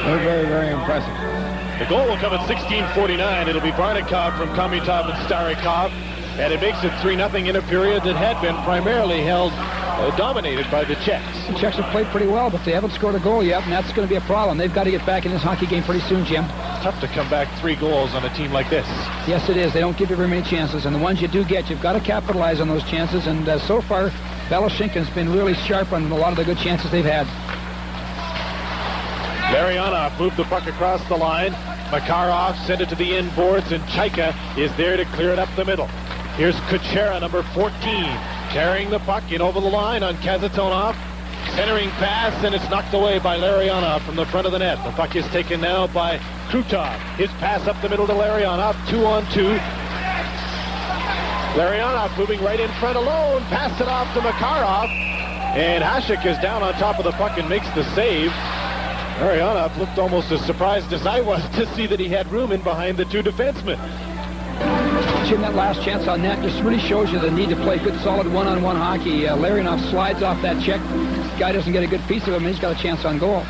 They're very, very impressive. The goal will come at 16:49. It'll be Varnikov from Kamutov and Starikov, and it makes it 3-0 in a period that had been primarily held dominated by the Czechs. The Czechs have played pretty well, but they haven't scored a goal yet, and that's going to be a problem. They've got to get back in this hockey game pretty soon, Jim. Tough to come back 3 goals on a team like this. Yes, it is. They don't give you very many chances, and the ones you do get, you've got to capitalize on those chances, and so far, Beloshakin's been really sharp on a lot of the good chances they've had. Larionov moved the puck across the line. Makarov sent it to the inboards, and Chaika is there to clear it up the middle. Here's Kuchera, number 14, carrying the puck in over the line on Kazatonov. Centering pass, and it's knocked away by Larionov from the front of the net. The puck is taken now by Krutov. His pass up the middle to Larionov. 2-on-2. Larionov moving right in front alone. Pass it off to Makarov. And Hasek is down on top of the puck and makes the save. Larionov looked almost as surprised as I was to see that he had room in behind the two defensemen. Jim, that last chance on net just really shows you the need to play good, solid one-on-one hockey. Larionov slides off that check. This guy doesn't get a good piece of him, and he's got a chance on goal.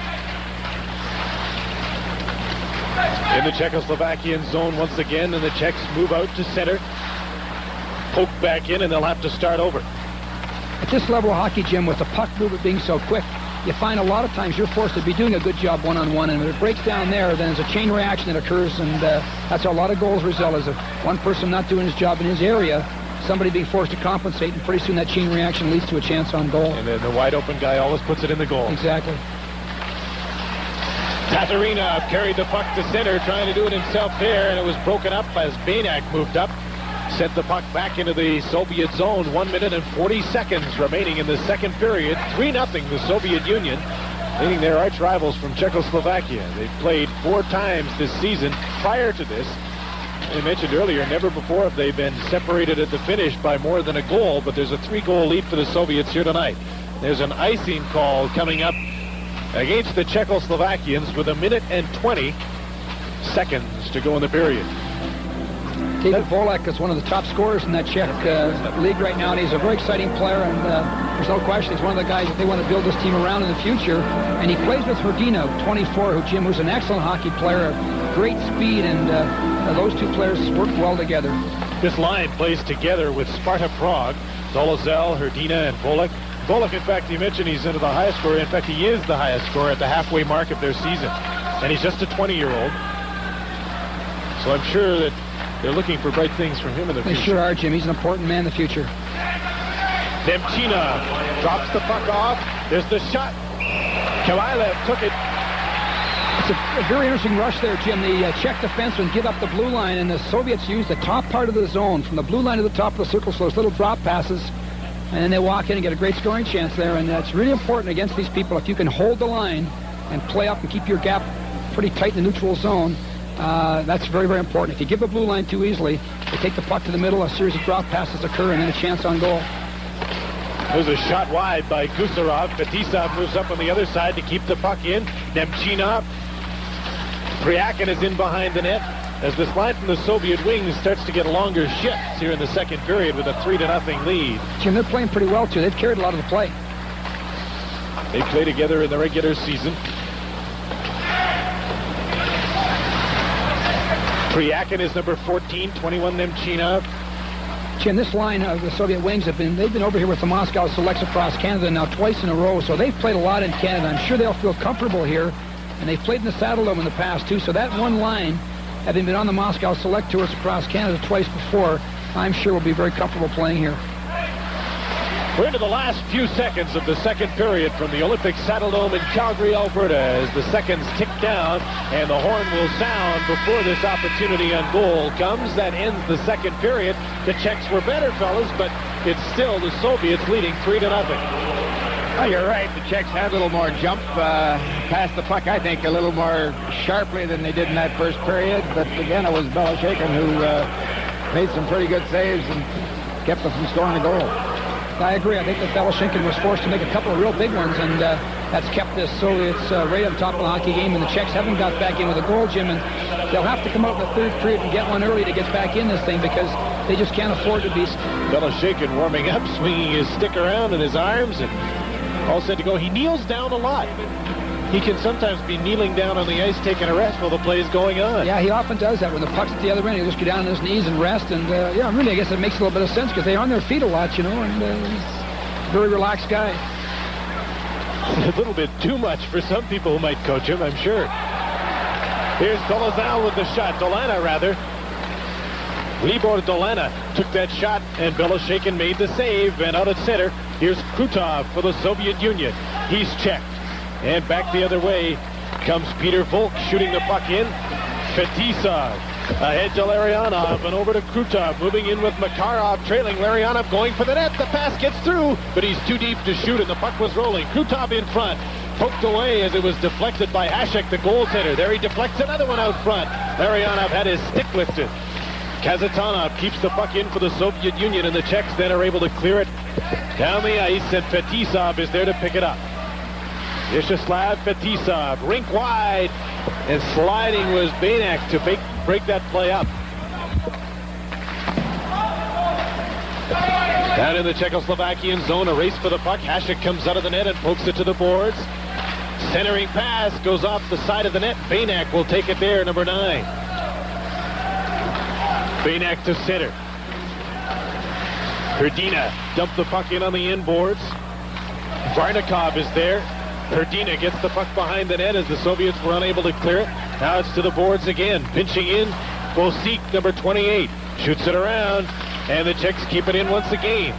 In the Czechoslovakian zone once again, and the Czechs move out to center. Poke back in, and they'll have to start over. At this level of hockey, Jim, with the puck movement being so quick, you find a lot of times you're forced to be doing a good job one-on-one, and when it breaks down there, then there's a chain reaction that occurs, and that's how a lot of goals result, is if one person not doing his job in his area, somebody being forced to compensate, and pretty soon that chain reaction leads to a chance on goal. And then the wide-open guy always puts it in the goal. Exactly. Tatarina carried the puck to center, trying to do it himself there, and it was broken up as Banak moved up. Sent the puck back into the Soviet zone. 1 minute and 40 seconds remaining in the second period. 3-0 the Soviet Union, leading their arch rivals from Czechoslovakia. They've played 4 times this season. Prior to this, I mentioned earlier, never before have they been separated at the finish by more than a goal, but there's a 3-goal lead for the Soviets here tonight. There's an icing call coming up against the Czechoslovakians with 1 minute and 20 seconds to go in the period. David Volek is one of the top scorers in that Czech league right now, and he's a very exciting player, and there's no question he's one of the guys that they want to build this team around in the future. And he plays with Hrdina, 24, who's an excellent hockey player, great speed, and those two players work well together. This line plays together with Sparta Prague, Dolazel, Hrdina, and Volek. Volek, in fact, you mentioned he's into the highest scorer. In fact, he is the highest scorer at the halfway mark of their season. And he's just a 20-year-old. So I'm sure that they're looking for bright things from him in the future. They sure are, Jim. He's an important man in the future. Nemchina drops the puck off. There's the shot. Kalilev took it. It's a very interesting rush there, Jim. The Czech defensemen give up the blue line, and the Soviets use the top part of the zone, from the blue line to the top of the circle, so those little drop passes, and then they walk in and get a great scoring chance there. And it's really important against these people, if you can hold the line and play up and keep your gap pretty tight in the neutral zone. That's very, very important. If you give the blue line too easily, they take the puck to the middle, a series of drop passes occur, and then a chance on goal. There's a shot wide by Gusarov. Fetisov moves up on the other side to keep the puck in. Nemchina. Priakin is in behind the net as this line from the Soviet wings starts to get longer shifts here in the second period with a 3-0 lead. Jim, they're playing pretty well, too. They've carried a lot of the play. They play together in the regular season. Priakin is number 14, 21 Nemchina. Jim, this line of the Soviet wings they've been over here with the Moscow Selects across Canada now twice in a row, so they've played a lot in Canada. I'm sure they'll feel comfortable here, and they've played in the Saddle Dome in the past too, so that one line, having been on the Moscow Select tours across Canada twice before, I'm sure will be very comfortable playing here. We're into the last few seconds of the second period from the Olympic Saddle Dome in Calgary, Alberta, as the seconds tick down and the horn will sound before this opportunity on goal comes. That ends the second period. The Czechs were better, fellas, but it's still the Soviets leading 3-0. Well, you're right. The Czechs had a little more jump, past the puck, I think, a little more sharply than they did in that first period. But again, it was Beloshakin who made some pretty good saves and kept them from scoring a goal. I agree. I think that Beloshakin was forced to make a couple of real big ones, and that's kept the Soviets right on top of the hockey game, and the Czechs haven't got back in with a goal, Jim, and they'll have to come out in the third period and get one early to get back in this thing, because they just can't afford to be... Beloshakin warming up, swinging his stick around in his arms, and all set to go. He kneels down a lot. He can sometimes be kneeling down on the ice taking a rest while the play is going on. Yeah, he often does that. When the puck's at the other end, he'll just go down on his knees and rest. And, yeah, really, I guess it makes a little bit of sense because they're on their feet a lot, you know, and he's a very relaxed guy. A little bit too much for some people who might coach him, I'm sure. Here's Dolazal with the shot. Dolana, rather. Libor Dolana took that shot, and Beloshakin made the save. And out at center, here's Krutov for the Soviet Union. He's checked. And back the other way comes Peter Volk shooting the puck in. Fetisov ahead to Larionov and over to Krutov, moving in with Makarov, trailing Larionov, going for the net. The pass gets through, but he's too deep to shoot, and the puck was rolling. Krutov in front, poked away as it was deflected by Hasek, the goaltender. There he deflects another one out front. Larionov had his stick lifted. Kazatanov keeps the puck in for the Soviet Union, and the Czechs then are able to clear it down the ice, and Fetisov is there to pick it up. Vyacheslav Fetisov, rink wide, and sliding was Banak to break that play up. Down in the Czechoslovakian zone, a race for the puck. Hasek comes out of the net and pokes it to the boards. Centering pass goes off the side of the net. Banak will take it there, number 9. Banak to center. Hrdina dumped the puck in on the inboards. Varnikov is there. Hrdina gets the puck behind the net as the Soviets were unable to clear it. Now it's to the boards again. Pinching in, Bosik, number 28. Shoots it around, and the Czechs keep it in once again.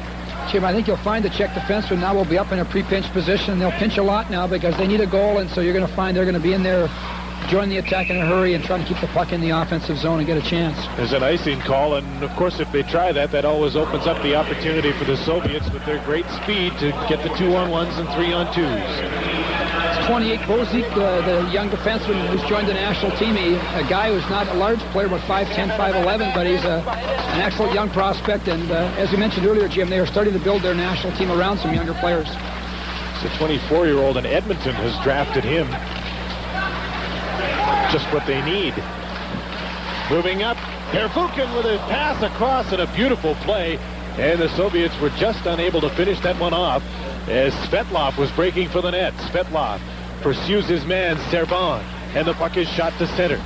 Jim, I think you'll find the Czech defensemen now will be up in a pre-pinch position. They'll pinch a lot now because they need a goal, and so you're going to find they're going to be in there, join the attack in a hurry and try to keep the puck in the offensive zone and get a chance. There's an icing call, and of course if they try that, that always opens up the opportunity for the Soviets with their great speed to get the 2-on-1s and 3-on-2s. It's 28, Bosik, the young defenseman who's joined the national team. A guy who's not a large player, but 5'10", 5'11", but he's an excellent young prospect, and as we mentioned earlier, Jim, they are starting to build their national team around some younger players. It's a 24-year-old, and Edmonton has drafted him. Just what they need. Moving up, Pervukin with a pass across and a beautiful play, and the Soviets were just unable to finish that one off as Svetlov was breaking for the net. Svetlov pursues his man, Serban, and the puck is shot to center.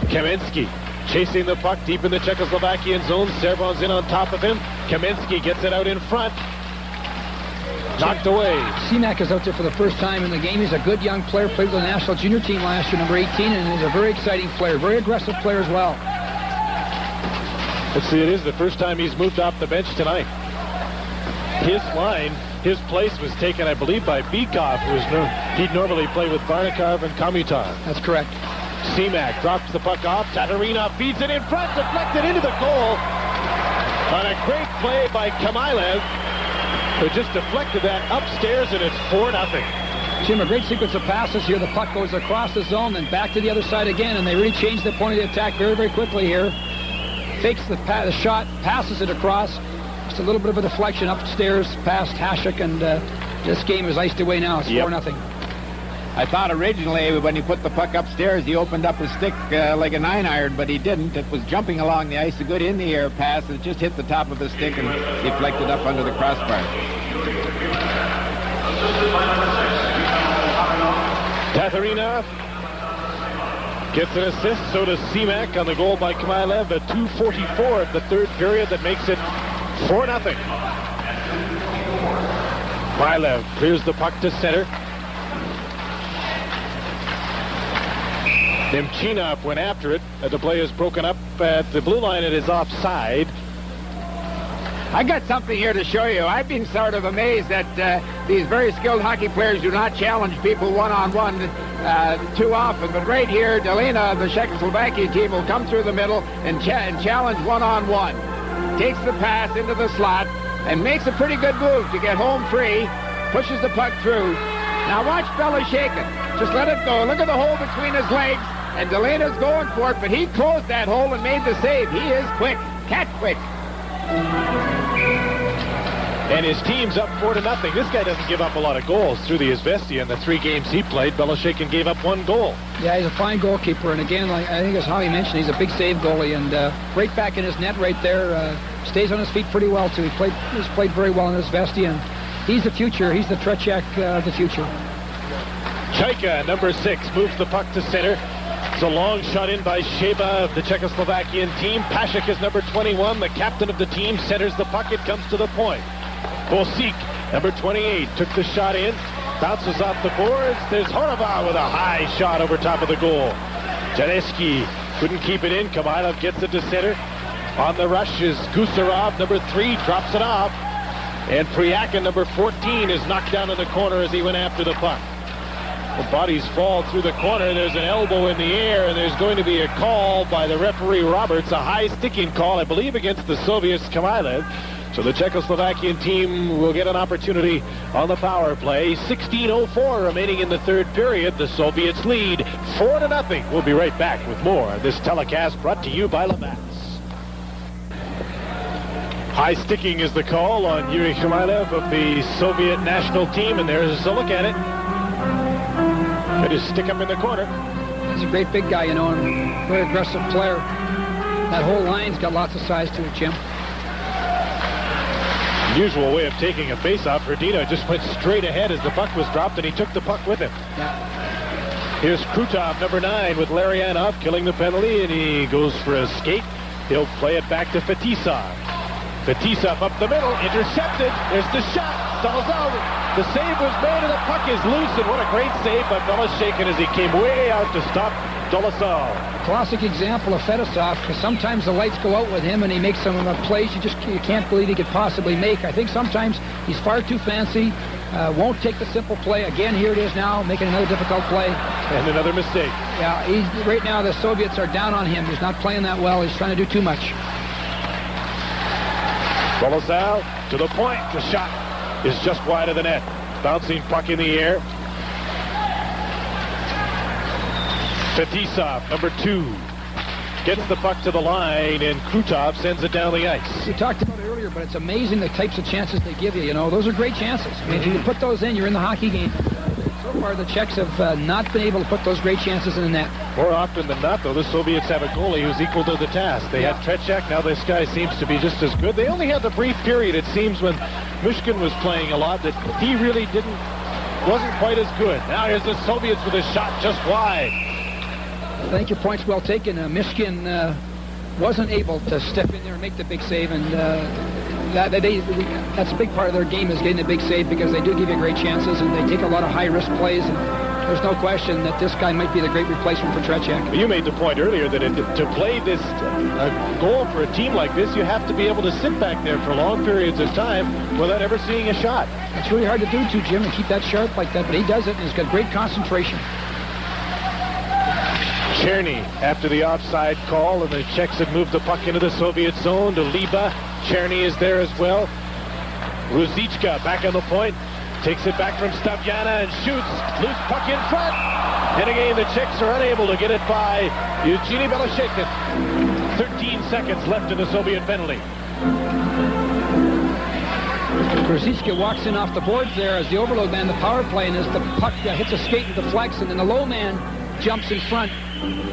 Kamensky chasing the puck deep in the Czechoslovakian zone. Serban's in on top of him. Kamensky gets it out in front. Knocked away. Seamak is out there for the first time in the game. He's a good young player, played with the national junior team last year, number 18, and he's a very exciting player, very aggressive player as well. Let's see, it is the first time he's moved off the bench tonight. His line, his place was taken, I believe, by Bikov, he'd normally play with Varnikov and Komutar. That's correct. Seamak drops the puck off. Tatarina feeds it in front, deflected into the goal. On a great play by Kamailev, who just deflected that upstairs, and it's 4-0. Jim, a great sequence of passes here. The puck goes across the zone, then back to the other side again, and they really changed the point of the attack very, very quickly here. Fakes the shot, passes it across. Just a little bit of a deflection upstairs past Hasek, and this game is iced away now. It's 4-0. I thought originally when he put the puck upstairs, he opened up his stick like a 9-iron, but he didn't. It was jumping along the ice, a good in-the-air pass. It just hit the top of his stick and deflected up under the crossbar. Tatarina gets an assist, so does Seamak on the goal by Kamailev. A 2:44 at the third period that makes it 4-0. Kamailev clears the puck to center. Nemchinov went after it. The play is broken up at the blue line. It is offside. I got something here to show you. I've been sort of amazed that these very skilled hockey players do not challenge people one-on-one too often. But right here, Delina, the Czechoslovakia team, will come through the middle and challenge one-on-one. Takes the pass into the slot and makes a pretty good move to get home free. Pushes the puck through. Now watch Belashekin. Just let it go. Look at the hole between his legs. And Delina's going for it, but he closed that hole and made the save. He is quick. Cat quick. And his team's up 4-0. This guy doesn't give up a lot of goals through the Izvestia in the 3 games he played. Belashekin gave up 1 goal. Yeah, he's a fine goalkeeper, and again, like I think as Howie mentioned, he's a big save goalie, and right back in his net right there. Stays on his feet pretty well too. He's played very well in Izvestia, and he's the future. He's the Tretiak of the future. Chaika, number 6, moves the puck to center. It's a long shot in by Sheba of the Czechoslovakian team. Pashek is number 21, the captain of the team, centers the puck. It comes to the point. Bosik, number 28, took the shot in, bounces off the boards. There's Horova with a high shot over top of the goal. Janeski couldn't keep it in. Kamailev gets it to center. On the rush is Gusarov, number 3, drops it off. And Priakin, number 14, is knocked down in the corner as he went after the puck. The bodies fall through the corner. There's an elbow in the air, and there's going to be a call by the referee Roberts, a high sticking call, I believe, against the Soviets' Kamailev. So the Czechoslovakian team will get an opportunity on the power play. 16:04 remaining in the third period. The Soviets lead 4-0. We'll be right back with more of this telecast brought to you by Labatt's. High sticking is the call on Yuri Kamailev of the Soviet national team, and there's a look at it. They just stick him in the corner. He's a great big guy, you know, and very aggressive player. That whole line's got lots of size to it, Jim. Unusual way of taking a face-off. Verdino just went straight ahead as the puck was dropped, and he took the puck with him. Yeah. Here's Krutov, number 9, with Larionov killing the penalty, and he goes for a skate. He'll play it back to Fetisov. Fetisov up the middle, intercepted. There's the shot. The save was made, and the puck is loose, and what a great save by Belosheikin as he came way out to stop Dolasov. Classic example of Fettisov, because sometimes the lights go out with him and he makes some plays you can't believe he could possibly make. I think sometimes he's far too fancy, won't take the simple play. Again, here it is now, making another difficult play. And another mistake. Yeah, right now the Soviets are down on him. He's not playing that well. He's trying to do too much. Dolasov to the point. The shot is just wide of the net. Bouncing puck in the air. Fetisov, number 2, gets the puck to the line, and Krutov sends it down the ice. We talked about it earlier, but it's amazing the types of chances they give you. You know, those are great chances. I mean, if you put those in, you're in the hockey game. So far, the Czechs have not been able to put those great chances in the net. More often than not, though, the Soviets have a goalie who's equal to the task. They had Tretiak. Now this guy seems to be just as good. They only had the brief period, it seems, when Myshkin was playing a lot, that he really wasn't quite as good. Now here's the Soviets with a shot just wide. I think your point's well taken. Myshkin wasn't able to step in there and make the big save, and that's a big part of their game, is getting the big save, because they do give you great chances and they take a lot of high-risk plays, and there's no question that this guy might be the great replacement for Tretiak. You made the point earlier that to play this goal for a team like this, you have to be able to sit back there for long periods of time without ever seeing a shot. It's really hard to do, too, Jim, and keep that sharp like that, but he does it, and he's got great concentration. Cherny after the offside call, and the Czechs had moved the puck into the Soviet zone to Liba. Cherny is there as well. Ruzicka back on the point, takes it back from Stavyana and shoots. Loose puck in front. And again, the Czechs are unable to get it by Evgeny Belosheikin. 13 seconds left in the Soviet penalty. Ruzicka walks in off the boards there as the overload man, the power play, and as the puck hits a skate and deflects, and then the low man jumps in front,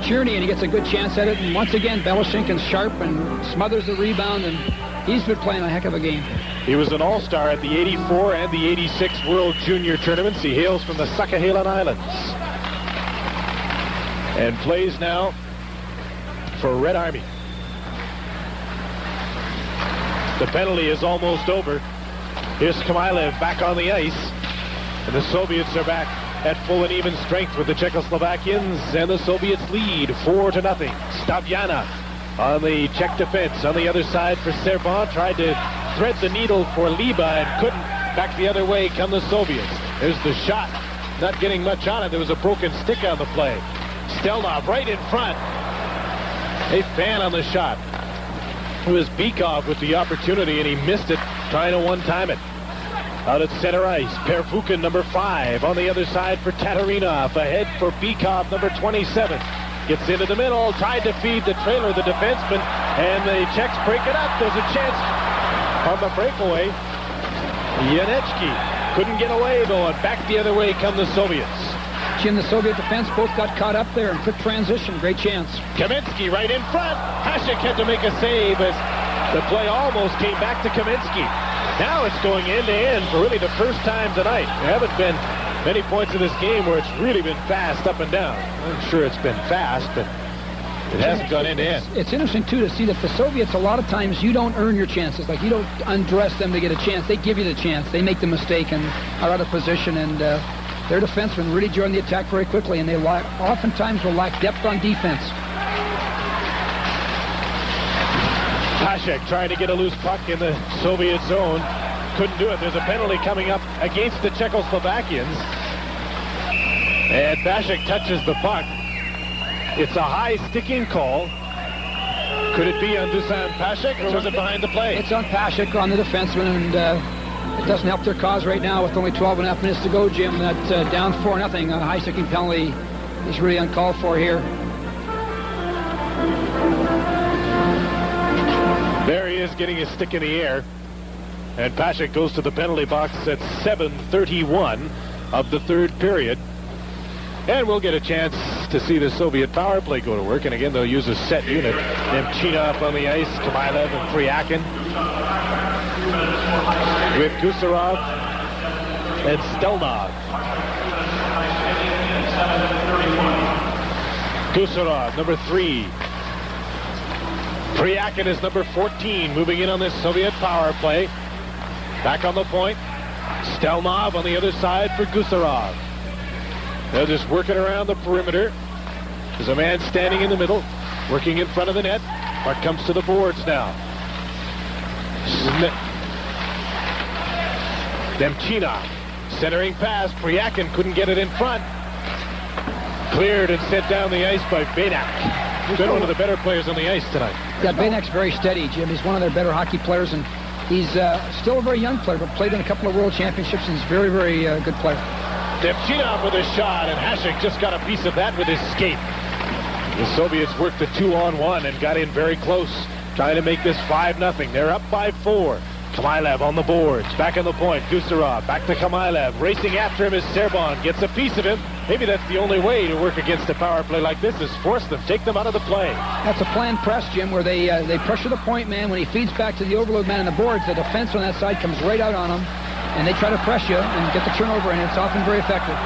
Cherny, and he gets a good chance at it. And once again, Belosheikin's sharp and smothers the rebound, and he's been playing a heck of a game. He was an all-star at the 84 and the 86 World Junior Tournaments. He hails from the Sakhalin Islands and plays now for Red Army. The penalty is almost over. Here's Kamailev back on the ice, and the Soviets are back at full and even strength with the Czechoslovakians, and the Soviets lead 4-0. Stavyana on the Czech defense. On the other side for Serban, tried to thread the needle for Liba and couldn't. Back the other way come the Soviets. There's the shot, not getting much on it. There was a broken stick on the play. Stelnov right in front. A fan on the shot. It was Bykov with the opportunity, and he missed it, trying to one-time it. Out at center ice, Pervukin, number 5. On the other side for Tatarinov. Ahead for Bykov, number 27. Gets into the middle, tried to feed the trailer, the defenseman, and the Czechs break it up. There's a chance on the breakaway. Yanechki couldn't get away, though, and back the other way come the Soviets. Jim, the Soviet defense both got caught up there in quick transition. Great chance. Kaminsky right in front. Hasek had to make a save as the play almost came back to Kaminsky. Now it's going end-to-end for really the first time tonight. There haven't been many points in this game where it's really been fast up and down. I'm sure it's been fast, but it hasn't gone end-to-end. It's interesting, too, to see that the Soviets, a lot of times, you don't earn your chances. Like, you don't undress them to get a chance. They give you the chance. They make the mistake and are out of position, and their defensemen really join the attack very quickly, and they oftentimes will lack depth on defense. Hasek trying to get a loose puck in the Soviet zone. Couldn't do it. There's a penalty coming up against the Czechoslovakians. And Pashek touches the puck. It's a high sticking call. Could it be on Dusan Pashek, or was it behind the play? It's on Pashek, on the defenseman, and it doesn't help their cause right now with only 12.5 minutes to go, Jim. That down 4-0, a high sticking penalty is really uncalled for here. There he is, getting his stick in the air. And Pashek goes to the penalty box at 7:31 of the third period. And we'll get a chance to see the Soviet power play go to work. And again, they'll use a set unit. Nemchinov on the ice, Kamailev and Kryakin. With Gusarov and Stelnov. Gusarov, number 3. Kryakin is number 14, moving in on this Soviet power play. Back on the point. Stelnov on the other side for Gusarov. They'll just work it around the perimeter. There's a man standing in the middle, working in front of the net. Puck comes to the boards now. Nemchinov, centering pass. Kryakin couldn't get it in front. Cleared and sent down the ice by Benak. He's been one of the better players on the ice tonight. Yeah, Benak's very steady, Jim. He's one of their better hockey players, and he's still a very young player, but played in a couple of world championships, and he's a very, very good player. Nemchinov with a shot, and Hasek just got a piece of that with his skate. The Soviets worked the 2-on-1 and got in very close, trying to make this 5-0. They're up by 4. Kamailev on the boards, back on the point. Gusarov, back to Kamailev. Racing after him is Serban, gets a piece of him. Maybe that's the only way to work against a power play like this, is force them, take them out of the play. That's a planned press, Jim, where they pressure the point man. When he feeds back to the overload man on the boards, the defense on that side comes right out on him, and they try to press you and get the turnover, and it's often very effective.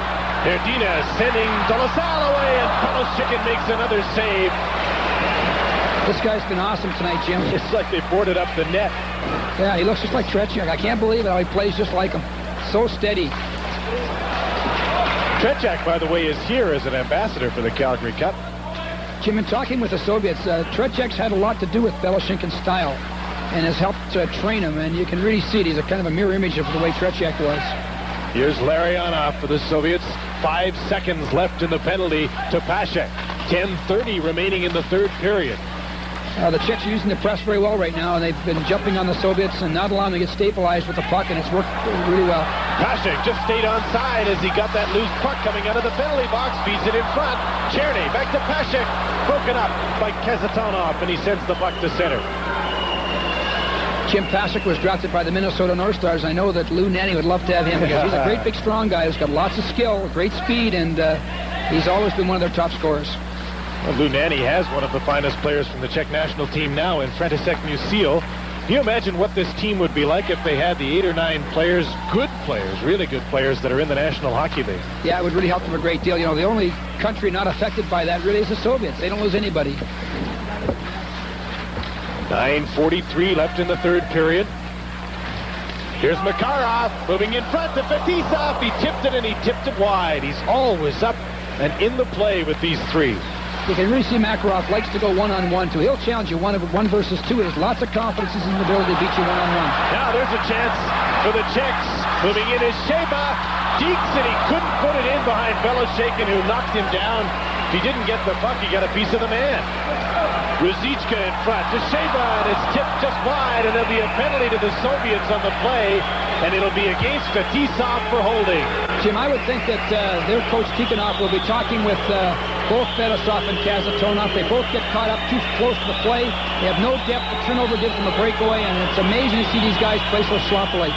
Herdina sending Dolasal away, and Peloshikin makes another save. This guy's been awesome tonight, Jim. It's like they boarded up the net. Yeah, he looks just like Tretiak. I can't believe it how he plays just like him. So steady. Tretiak, by the way, is here as an ambassador for the Calgary Cup. Jim, in talking with the Soviets, Tretiak's had a lot to do with Beloshinkin's style and has helped train him, and you can really see it. He's a kind of a mirror image of the way Tretiak was. Here's Larionov for the Soviets. 5 seconds left in the penalty to Pashek. 10:30 remaining in the third period. The Czechs are using the press very well right now, and they've been jumping on the Soviets and not allowing them to get stabilized with the puck, and it's worked really well. Pashek just stayed onside as he got that loose puck coming out of the penalty box, feeds it in front. Cherny back to Pashek, broken up by Kazatonov, and he sends the puck to center. Jim, Pashek was drafted by the Minnesota North Stars. I know that Lou Nanny would love to have him because he's a great big strong guy who's got lots of skill, great speed, and he's always been one of their top scorers. Well, Lou Nanny has one of the finest players from the Czech national team now in František Musil. Can you imagine what this team would be like if they had the 8 or 9 players, good players, really good players that are in the National Hockey League? Yeah, it would really help them a great deal. You know, the only country not affected by that really is the Soviets. They don't lose anybody. 9:43 left in the third period. Here's Makarov moving in front to Fetisov. He tipped it and he tipped it wide. He's always up and in the play with these 3. You can really see Makarov likes to go one-on-1, too. He'll challenge you one versus 2. There's lots of confidence in his ability to beat you one-on-1. Now there's a chance for the Czechs. Moving in is Sheba. Deeks, and he couldn't put it in behind Beloshikin, who knocked him down. If he didn't get the puck, he got a piece of the man. Ruzicka in front to Sheba, and it's tipped just wide, and there'll be a penalty to the Soviets on the play, and it'll be against Fetisov for holding. Jim, I would think that their coach Tikhonov will be talking with both Fettisov and Kazatonov. They both get caught up too close to the play. They have no depth. The turnover gives them a breakaway, and it's amazing to see these guys play so sloppily.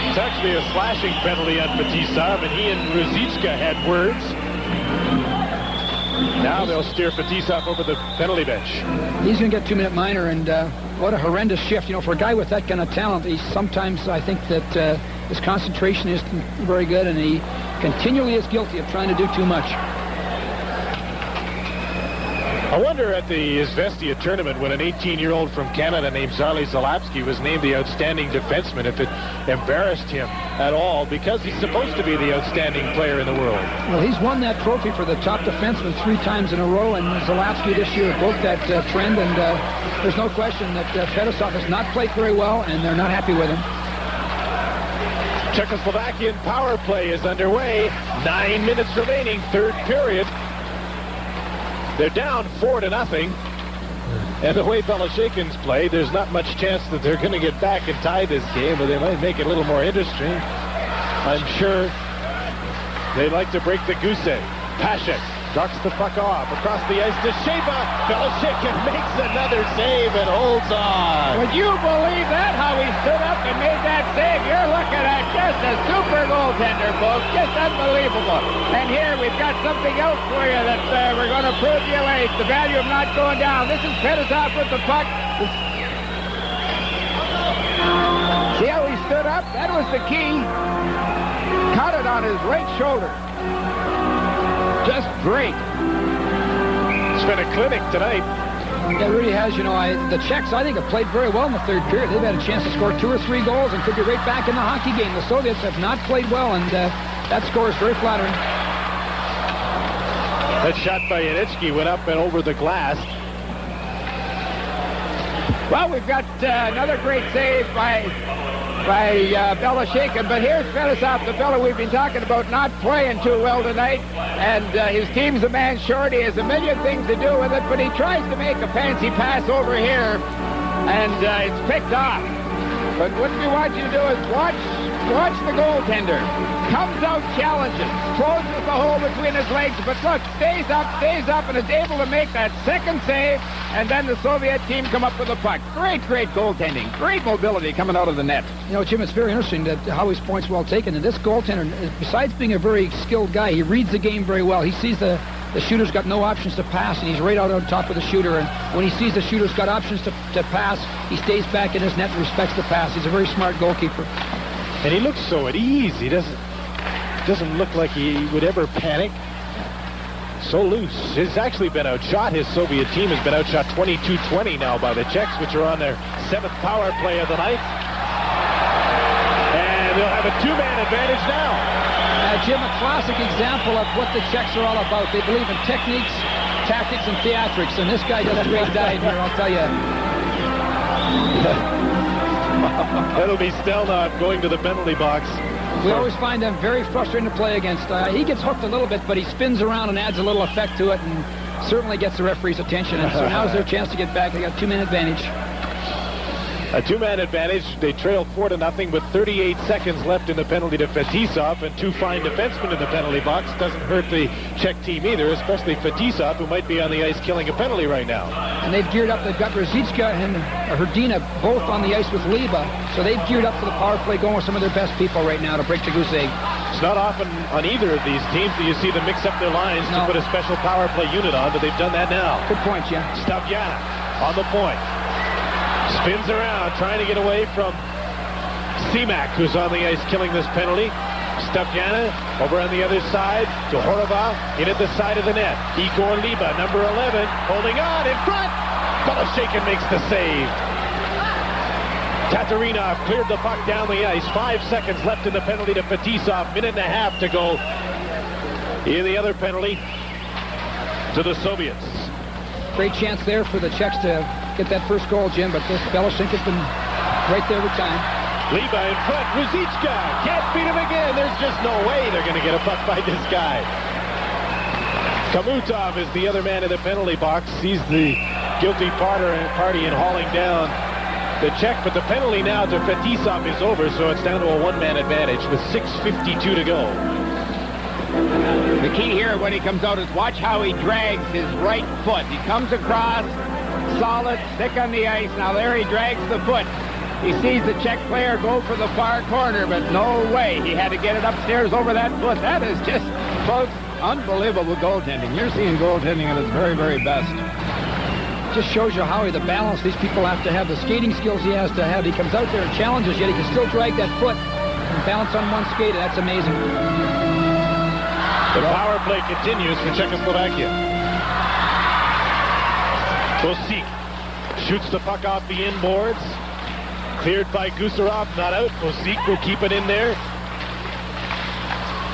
It's actually a slashing penalty on Fetisov, and he and Ruzicka had words. Now they'll steer Fetisov over the penalty bench. He's going to get 2-minute minor, and what a horrendous shift. You know, for a guy with that kind of talent, he's sometimes, I think that his concentration isn't very good, and he continually is guilty of trying to do too much. I wonder at the Izvestia tournament when an 18-year-old from Canada named Zarli Zalapsky was named the outstanding defenseman, if it embarrassed him at all, because he's supposed to be the outstanding player in the world. Well, he's won that trophy for the top defenseman 3 times in a row, and Zalapsky this year broke that trend, and there's no question that Fedosov has not played very well, and they're not happy with him. Czechoslovakian power play is underway. 9 minutes remaining, third period. They're down 4-0. And the way Beloshekin's play, there's not much chance that they're going to get back and tie this game, but they might make it a little more interesting. I'm sure they like to break the goose egg. Pashek ducks the puck off across the ice to Sheba. Beloshekin makes another save and holds on. Would you believe that, how he stood up and made that save? You're looking at just a super goaltender, folks. Just unbelievable. And here we've got something else for you that we're going to prove you late. The value of not going down. This is Fettisov with the puck. See how he stood up? That was the key. Caught it on his right shoulder. Just great. It's been a clinic tonight. It really has. You know, the Czechs, I think, have played very well in the third period. They've had a chance to score 2 or 3 goals and could be right back in the hockey game. The Soviets have not played well, and that score is very flattering. That shot by Yanitsky went up and over the glass. Well, we've got another great save by Beloshekin, but here's Fettisov, the fellow we've been talking about not playing too well tonight, and his team's a man short. He has a million things to do with it, but he tries to make a fancy pass over here, and it's picked off. But what we want you to do is watch the goaltender. Comes out, challenges, closes the hole between his legs, but look, stays up, and is able to make that second save, and then the Soviet team come up with the puck. Great goaltending. Great mobility coming out of the net. You know, Jim, it's very interesting that Howie's point's well taken. And this goaltender, besides being a very skilled guy, he reads the game very well. He sees the shooter's got no options to pass, and he's right out on top of the shooter. And when he sees the shooter's got options to pass, he stays back in his net and respects the pass. He's a very smart goalkeeper. And he looks so at ease. He doesn't look like he would ever panic. So loose. He's actually been outshot. His Soviet team has been outshot 22-20 now by the Czechs, which are on their 7th power play of the night. And they'll have a 2-man advantage now. Jim, a classic example of what the Czechs are all about. They believe in techniques, tactics, and theatrics, and this guy does a great dive here, I'll tell you. That'll be Stelnov going to the penalty box. We always find them very frustrating to play against. He gets hooked a little bit, but he spins around and adds a little effect to it, and certainly gets the referee's attention. And so now's their chance to get back. They got a 2-man advantage. A 2-man advantage. They trail 4-0 with 38 seconds left in the penalty to Fetisov, and 2 fine defensemen in the penalty box. Doesn't hurt the Czech team either, especially Fetisov, who might be on the ice killing a penalty right now. And they've geared up. They've got Ruzicka and Hrdina both on the ice with Liba, so they've geared up for the power play, going with some of their best people right now to break the goose egg. It's not often on either of these teams that you see them mix up their lines to put a special power play unit on, but they've done that now. Good point, Jim. Stavjana on the point. Spins around, trying to get away from Simak, who's on the ice killing this penalty. Stavjana over on the other side to Horova, in at the side of the net. Igor Liba, number 11, holding on in front. Beloshekin makes the save. Tatarinov cleared the puck down the ice. 5 seconds left in the penalty to Fetisov. 1.5 to go in the other penalty to the Soviets. Great chance there for the Czechs to get that first goal, Jim, but this Beloshekin's been right there every time. Liba in front. Ruzicka can't beat him again. There's just no way they're going to get a puck by this guy. Kamutov is the other man in the penalty box. He's the guilty party in hauling down the Czech, but the penalty now to Fetisov is over, so it's down to a 1-man advantage with 6:52 to go. The key here when he comes out is watch how he drags his right foot. He comes across, solid, thick on the ice. Now there he drags the foot. He sees the Czech player go for the far corner, but no way. He had to get it upstairs over that foot. That is just, folks, unbelievable goaltending. You're seeing goaltending at its very, very best. Just shows you how the balance these people have to have, the skating skills he has to have. He comes out there and challenges, yet he can still drag that foot and balance on one skate. That's amazing. The power play continues for Czechoslovakia. Osik shoots the puck off the inboards. Cleared by Gusarov, not out. Osik will keep it in there.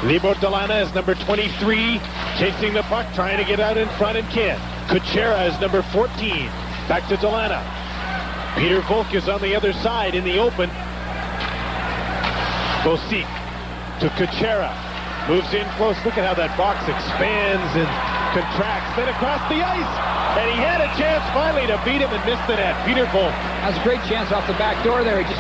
Libor Delana is number 23, chasing the puck, trying to get out in front and can't. Kuchera is number 14. Back to Delana. Peter Volk is on the other side in the open. Bosik to Kuchera. Moves in close. Look at how that box expands and contracts. Then across the ice. And he had a chance finally to beat him and missed the net. Peter Volk. That's a great chance off the back door there. He just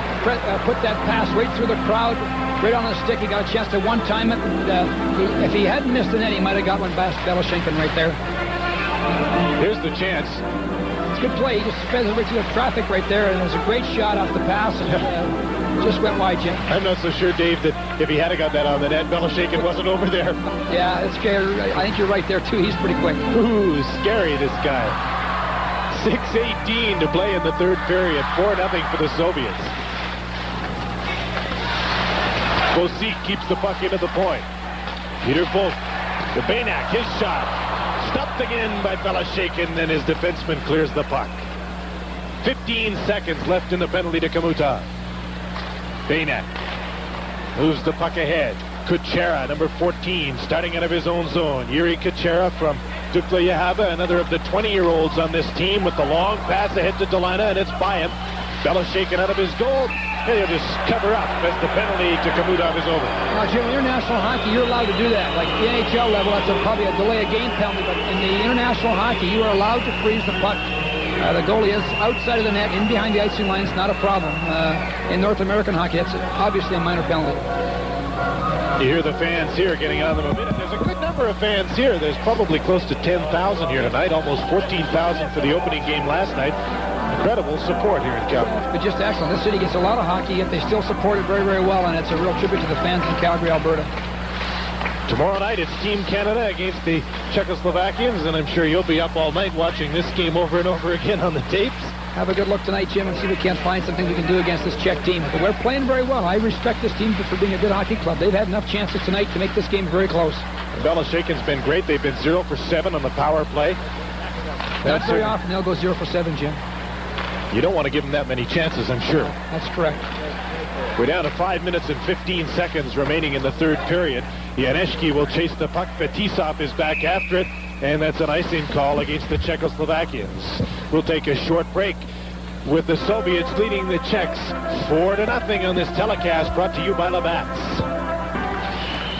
put that pass right through the crowd, right on the stick. He got a chance to one-time it. And if he hadn't missed the net, he might have got one past Beloshenkin right there. Here's the chance. It's a good play. He just sped right through the traffic right there, and it was a great shot off the pass. And, just went wide, Jim. I'm not so sure, Dave, that if he had got that on the net, Beloshenkin wasn't over there. Yeah, it's scary. I think you're right there, too. He's pretty quick. Ooh, scary, this guy. 6:18 to play in the third period. 4-0 for the Soviets. Bosik keeps the puck into the point. Peter Volk to Baynak, his shot. Stopped again by Beloshenkin, and his defenseman clears the puck. 15 seconds left in the penalty to Kamutov. Baynak moves the puck ahead. Kuchera, number 14, starting out of his own zone. Yuri Kuchera from Dukla Yahava, another of the 20-year-olds on this team, with the long pass ahead to Delana, and it's by him. Beloshenkin out of his goal. He'll just cover up as the penalty to Kamutov is over. Now, Jim, in international hockey, you're allowed to do that. Like the NHL level, that's probably a delay of game penalty, but in the international hockey, you are allowed to freeze the puck. The goalie is outside of the net, in behind the icing line. It's not a problem. In North American hockey, that's obviously a minor penalty. You hear the fans here getting on them a minute. There's a good number of fans here. There's probably close to 10,000 here tonight, almost 14,000 for the opening game last night. Incredible support here in Calgary. But just excellent. This city gets a lot of hockey, yet they still support it very, very well, and it's a real tribute to the fans in Calgary, Alberta. Tomorrow night, it's Team Canada against the Czechoslovakians, and I'm sure you'll be up all night watching this game over and over again on the tapes. Have a good look tonight, Jim, and see if we can't find something we can do against this Czech team. But we're playing very well. I respect this team for being a good hockey club. They've had enough chances tonight to make this game very close. Beloshenkin's been great. They've been 0 for 7 on the power play. Not very often they'll go 0 for 7, Jim. You don't want to give them that many chances, I'm sure. That's correct. We're down to 5 minutes and 15 seconds remaining in the third period. Janešky will chase the puck. Fetisov is back after it, and that's an icing call against the Czechoslovakians. We'll take a short break with the Soviets leading the Czechs 4-0 on this telecast brought to you by Labatt's.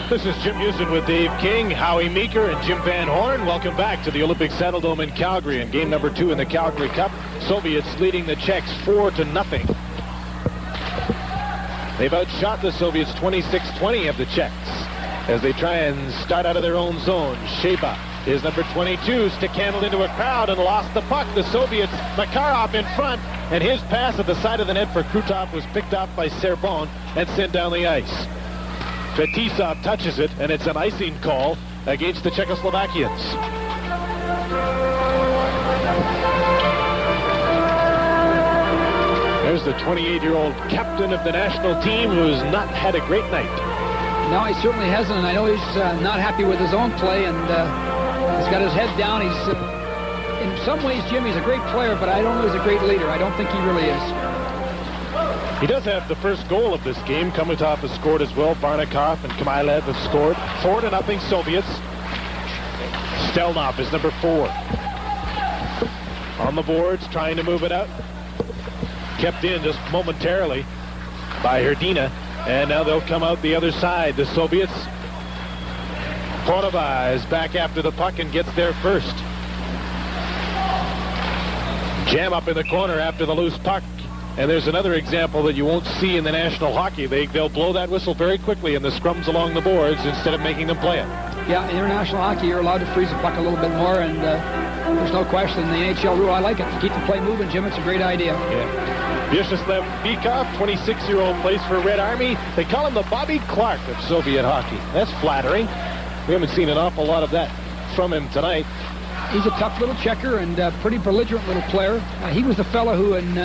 This is Jim Houston with Dave King, Howie Meeker, and Jim Van Horn. Welcome back to the Olympic Saddledome in Calgary in game number 2 in the Calgary Cup. Soviets leading the Czechs 4-0. They've outshot the Soviets 26-20 of the Czechs as they try and start out of their own zone. Sheba is number 22, stick handled into a crowd and lost the puck. The Soviets, Makarov in front, and his pass at the side of the net for Krutov was picked up by Serbon and sent down the ice. Fetisov touches it, and it's an icing call against the Czechoslovakians. There's the 28-year-old captain of the national team who's not had a great night. No, he certainly hasn't, and I know he's not happy with his own play, and he's got his head down. He's, in some ways, Jim, he's a great player, but I don't know he's a great leader. I don't think he really is. He does have the first goal of this game. Kamutov has scored as well. Barnikov and Kamailev have scored. 4-0 Soviets. Stelnov is number 4. On the boards, trying to move it out. Kept in just momentarily by Herdina. And now they'll come out the other side. The Soviets. Portova is back after the puck and gets there first. Jam up in the corner after the loose puck. And there's another example that you won't see in the National Hockey. They'll blow that whistle very quickly in the scrums along the boards instead of making them play it. Yeah, in international hockey, you're allowed to freeze the puck a little bit more, and there's no question. The NHL rule, I like it. To keep the play moving, Jim, it's a great idea. Yeah. Vyacheslav Bykov, 26-year-old, plays for Red Army. They call him the Bobby Clark of Soviet hockey. That's flattering. We haven't seen an awful lot of that from him tonight. He's a tough little checker and pretty belligerent little player. He was the fellow who in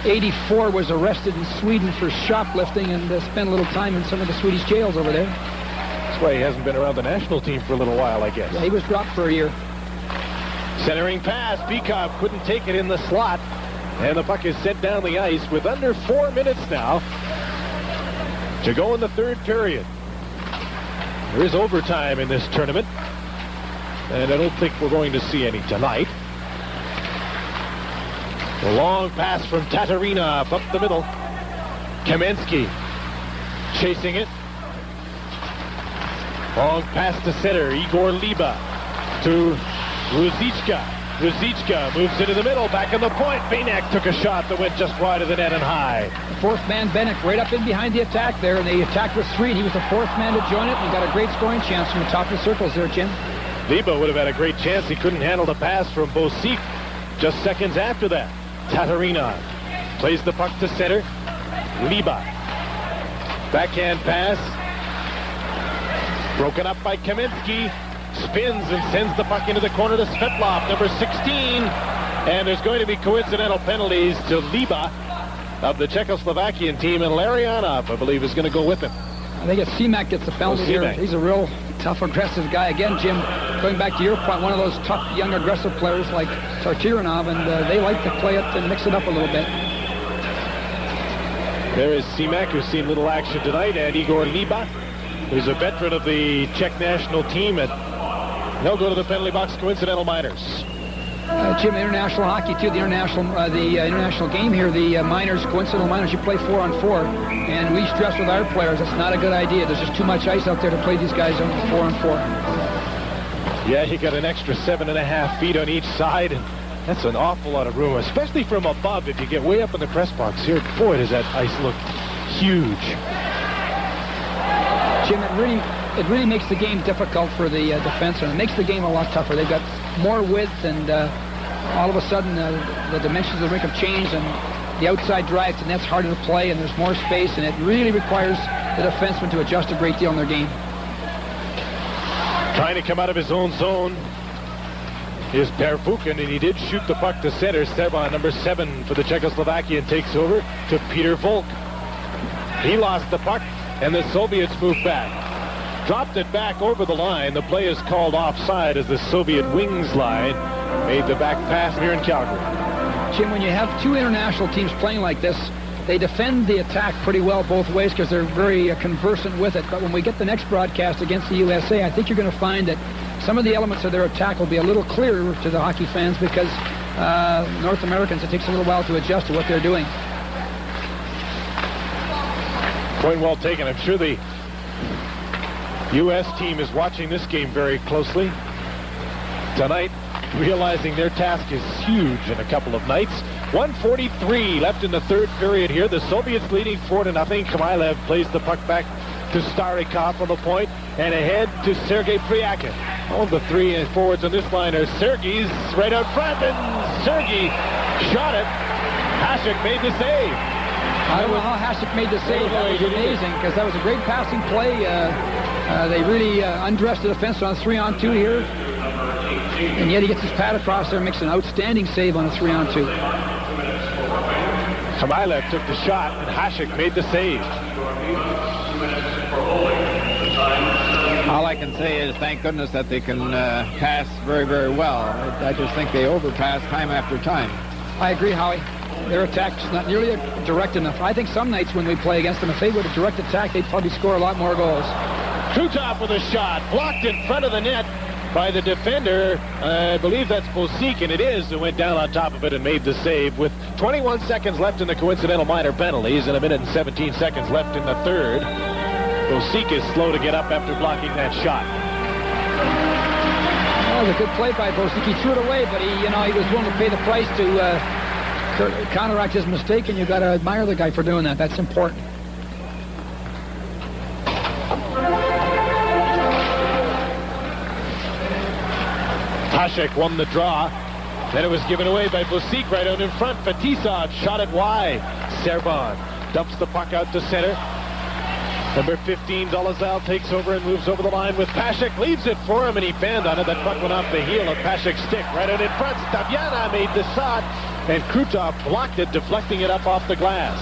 '84 was arrested in Sweden for shoplifting and spent a little time in some of the Swedish jails over there. That's why he hasn't been around the national team for a little while, I guess. Yeah, he was dropped for a year. Centering pass. Bykov couldn't take it in the slot. And the puck is sent down the ice with under 4 minutes now to go in the third period. There is overtime in this tournament, and I don't think we're going to see any tonight. A long pass from Tatarinov up the middle. Kamensky chasing it. Long pass to center. Igor Liba to Ruzicka. Ruzicka moves into the middle, back in the point. Benek took a shot that went just wide of the net and high. Fourth man, Benek, right up in behind the attack there, and they attacked with three, and he was the fourth man to join it, and got a great scoring chance from the top of the circles there, Jim. Liba would have had a great chance. He couldn't handle the pass from Bosik just seconds after that. Tatarinov plays the puck to center. Liba. Backhand pass. Broken up by Kaminsky. Spins and sends the puck into the corner to Svetlov, number 16. And there's going to be coincidental penalties to Liba of the Czechoslovakian team, and Larionov, I believe, is going to go with him. I think it's Seamak gets the penalty here. He's a real tough, aggressive guy. Again, Jim, going back to your point, one of those tough, young, aggressive players like Tartarinov, and they like to play it and mix it up a little bit. There is Seamak, who's seen little action tonight, and Igor Liba, who's a veteran of the Czech national team, and they'll go to the penalty box, coincidental minors. Jim, international hockey too, the international game here, the minors, coincidental minors, you play 4-on-4, and we stress with our players, it's not a good idea. There's just too much ice out there to play these guys on 4-on-4. Yeah, you got an extra 7.5 feet on each side, and that's an awful lot of room, especially from above. If you get way up in the press box here, boy, does that ice look huge. Jim, it really makes the game difficult for the defenseman. It makes the game a lot tougher. They've got more width, and all of a sudden the dimensions of the rink have changed, and the outside drive to net's harder to play, and there's more space, and it really requires the defenseman to adjust a great deal in their game. Trying to come out of his own zone is Perfukin, and he did shoot the puck to center. Serban, number 7 for the Czechoslovakian, takes over to Peter Volk. He lost the puck, and the Soviets moved back. Dropped it back over the line. The play is called offside as the Soviet wings line made the back pass here in Calgary. Jim, when you have two international teams playing like this, they defend the attack pretty well both ways because they're very conversant with it. But when we get the next broadcast against the USA, I think you're going to find that some of the elements of their attack will be a little clearer to the hockey fans because North Americans, it takes a little while to adjust to what they're doing. Point well taken. I'm sure the U.S. team is watching this game very closely tonight, realizing their task is huge in a couple of nights. 1:43 left in the third period here. The Soviets leading 4-0. Kamailev plays the puck back to Starikov on the point, and ahead to Sergei Pryakin. All the three forwards on this line are Sergei's right out front, and Sergei shot it. Hasek made the save. I don't know how Hasek made the save. That was amazing, because that was a great passing play. They really undressed the defense on a 3-on-2 here. And yet he gets his pad across there and makes an outstanding save on a 3-on-2. Kamailev took the shot, and Hasek made the save. All I can say is thank goodness that they can pass very, very well. I just think they overpass time after time. I agree, Howie. Their attack's not nearly direct enough. I think some nights when we play against them, if they would have direct attack, they'd probably score a lot more goals. Krutov with a shot, blocked in front of the net by the defender. I believe that's Bosik, and it is, who went down on top of it and made the save with 21 seconds left in the coincidental minor penalties and 1 minute and 17 seconds left in the third. Bosik is slow to get up after blocking that shot. That was a good play by Bosik. He threw it away, but he was willing to pay the price to counteract his mistake, and you've got to admire the guy for doing that. That's important. Hasek won the draw. Then it was given away by Bosik right out in front. Fetisov shot it wide. Serban dumps the puck out to center. Number 15, Dolezal, takes over and moves over the line with Pasek. Leaves it for him, and he banned on it. That puck went off the heel of Pasek's stick. Right out in front. Staviana made the shot, and Krutov blocked it, deflecting it up off the glass.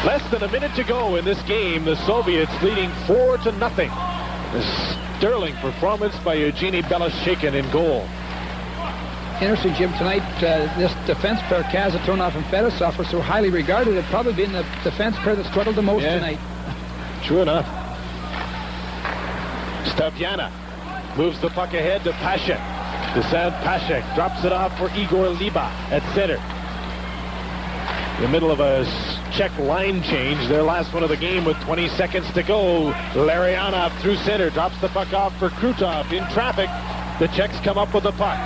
Less than a minute to go in this game. The Soviets leading 4-0. This sterling performance by Evgeny Beloshekin in goal. Interesting, Jim, tonight this defense pair, Kazatonov and Fetisov, are so highly regarded. It's probably been the defense pair that struggled the most tonight. True enough. Staviana moves the puck ahead to Pasek. Dusan Pasek drops it off for Igor Liba at center. In the middle of a Czech line change, their last one of the game with 20 seconds to go. Larionov through center, drops the puck off for Krutov in traffic. The Czechs come up with the puck.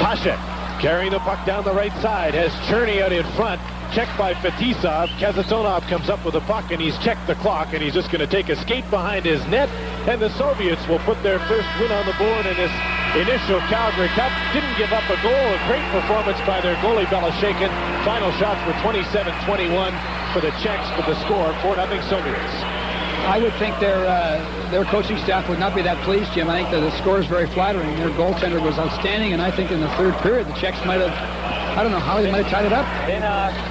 Pasek carrying the puck down the right side, has Cherney out in front. Checked by Fetisov. Kazatonov comes up with the puck, and he's checked the clock, and he's just going to take a skate behind his net. And the Soviets will put their first win on the board in this initial Calgary Cup. Didn't give up a goal. A great performance by their goalie, Belashekin. Final shots were 27-21 for the Czechs, but the score 4-0 Soviets. I would think their coaching staff would not be that pleased, Jim. I think that the score is very flattering. Their goaltender was outstanding, and I think in the third period, the Czechs might have, I don't know how they might have tied it up.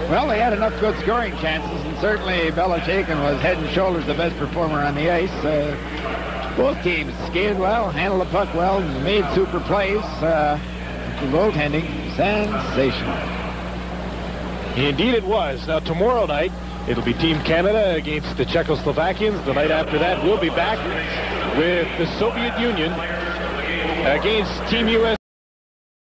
Well, they had enough good scoring chances, and certainly Belashekin was head and shoulders the best performer on the ice. Both teams skated well, handled the puck well, made super plays. The goaltending, sensational. Indeed it was. Now tomorrow night, it'll be Team Canada against the Czechoslovakians. The night after that, we'll be back with the Soviet Union against Team USA.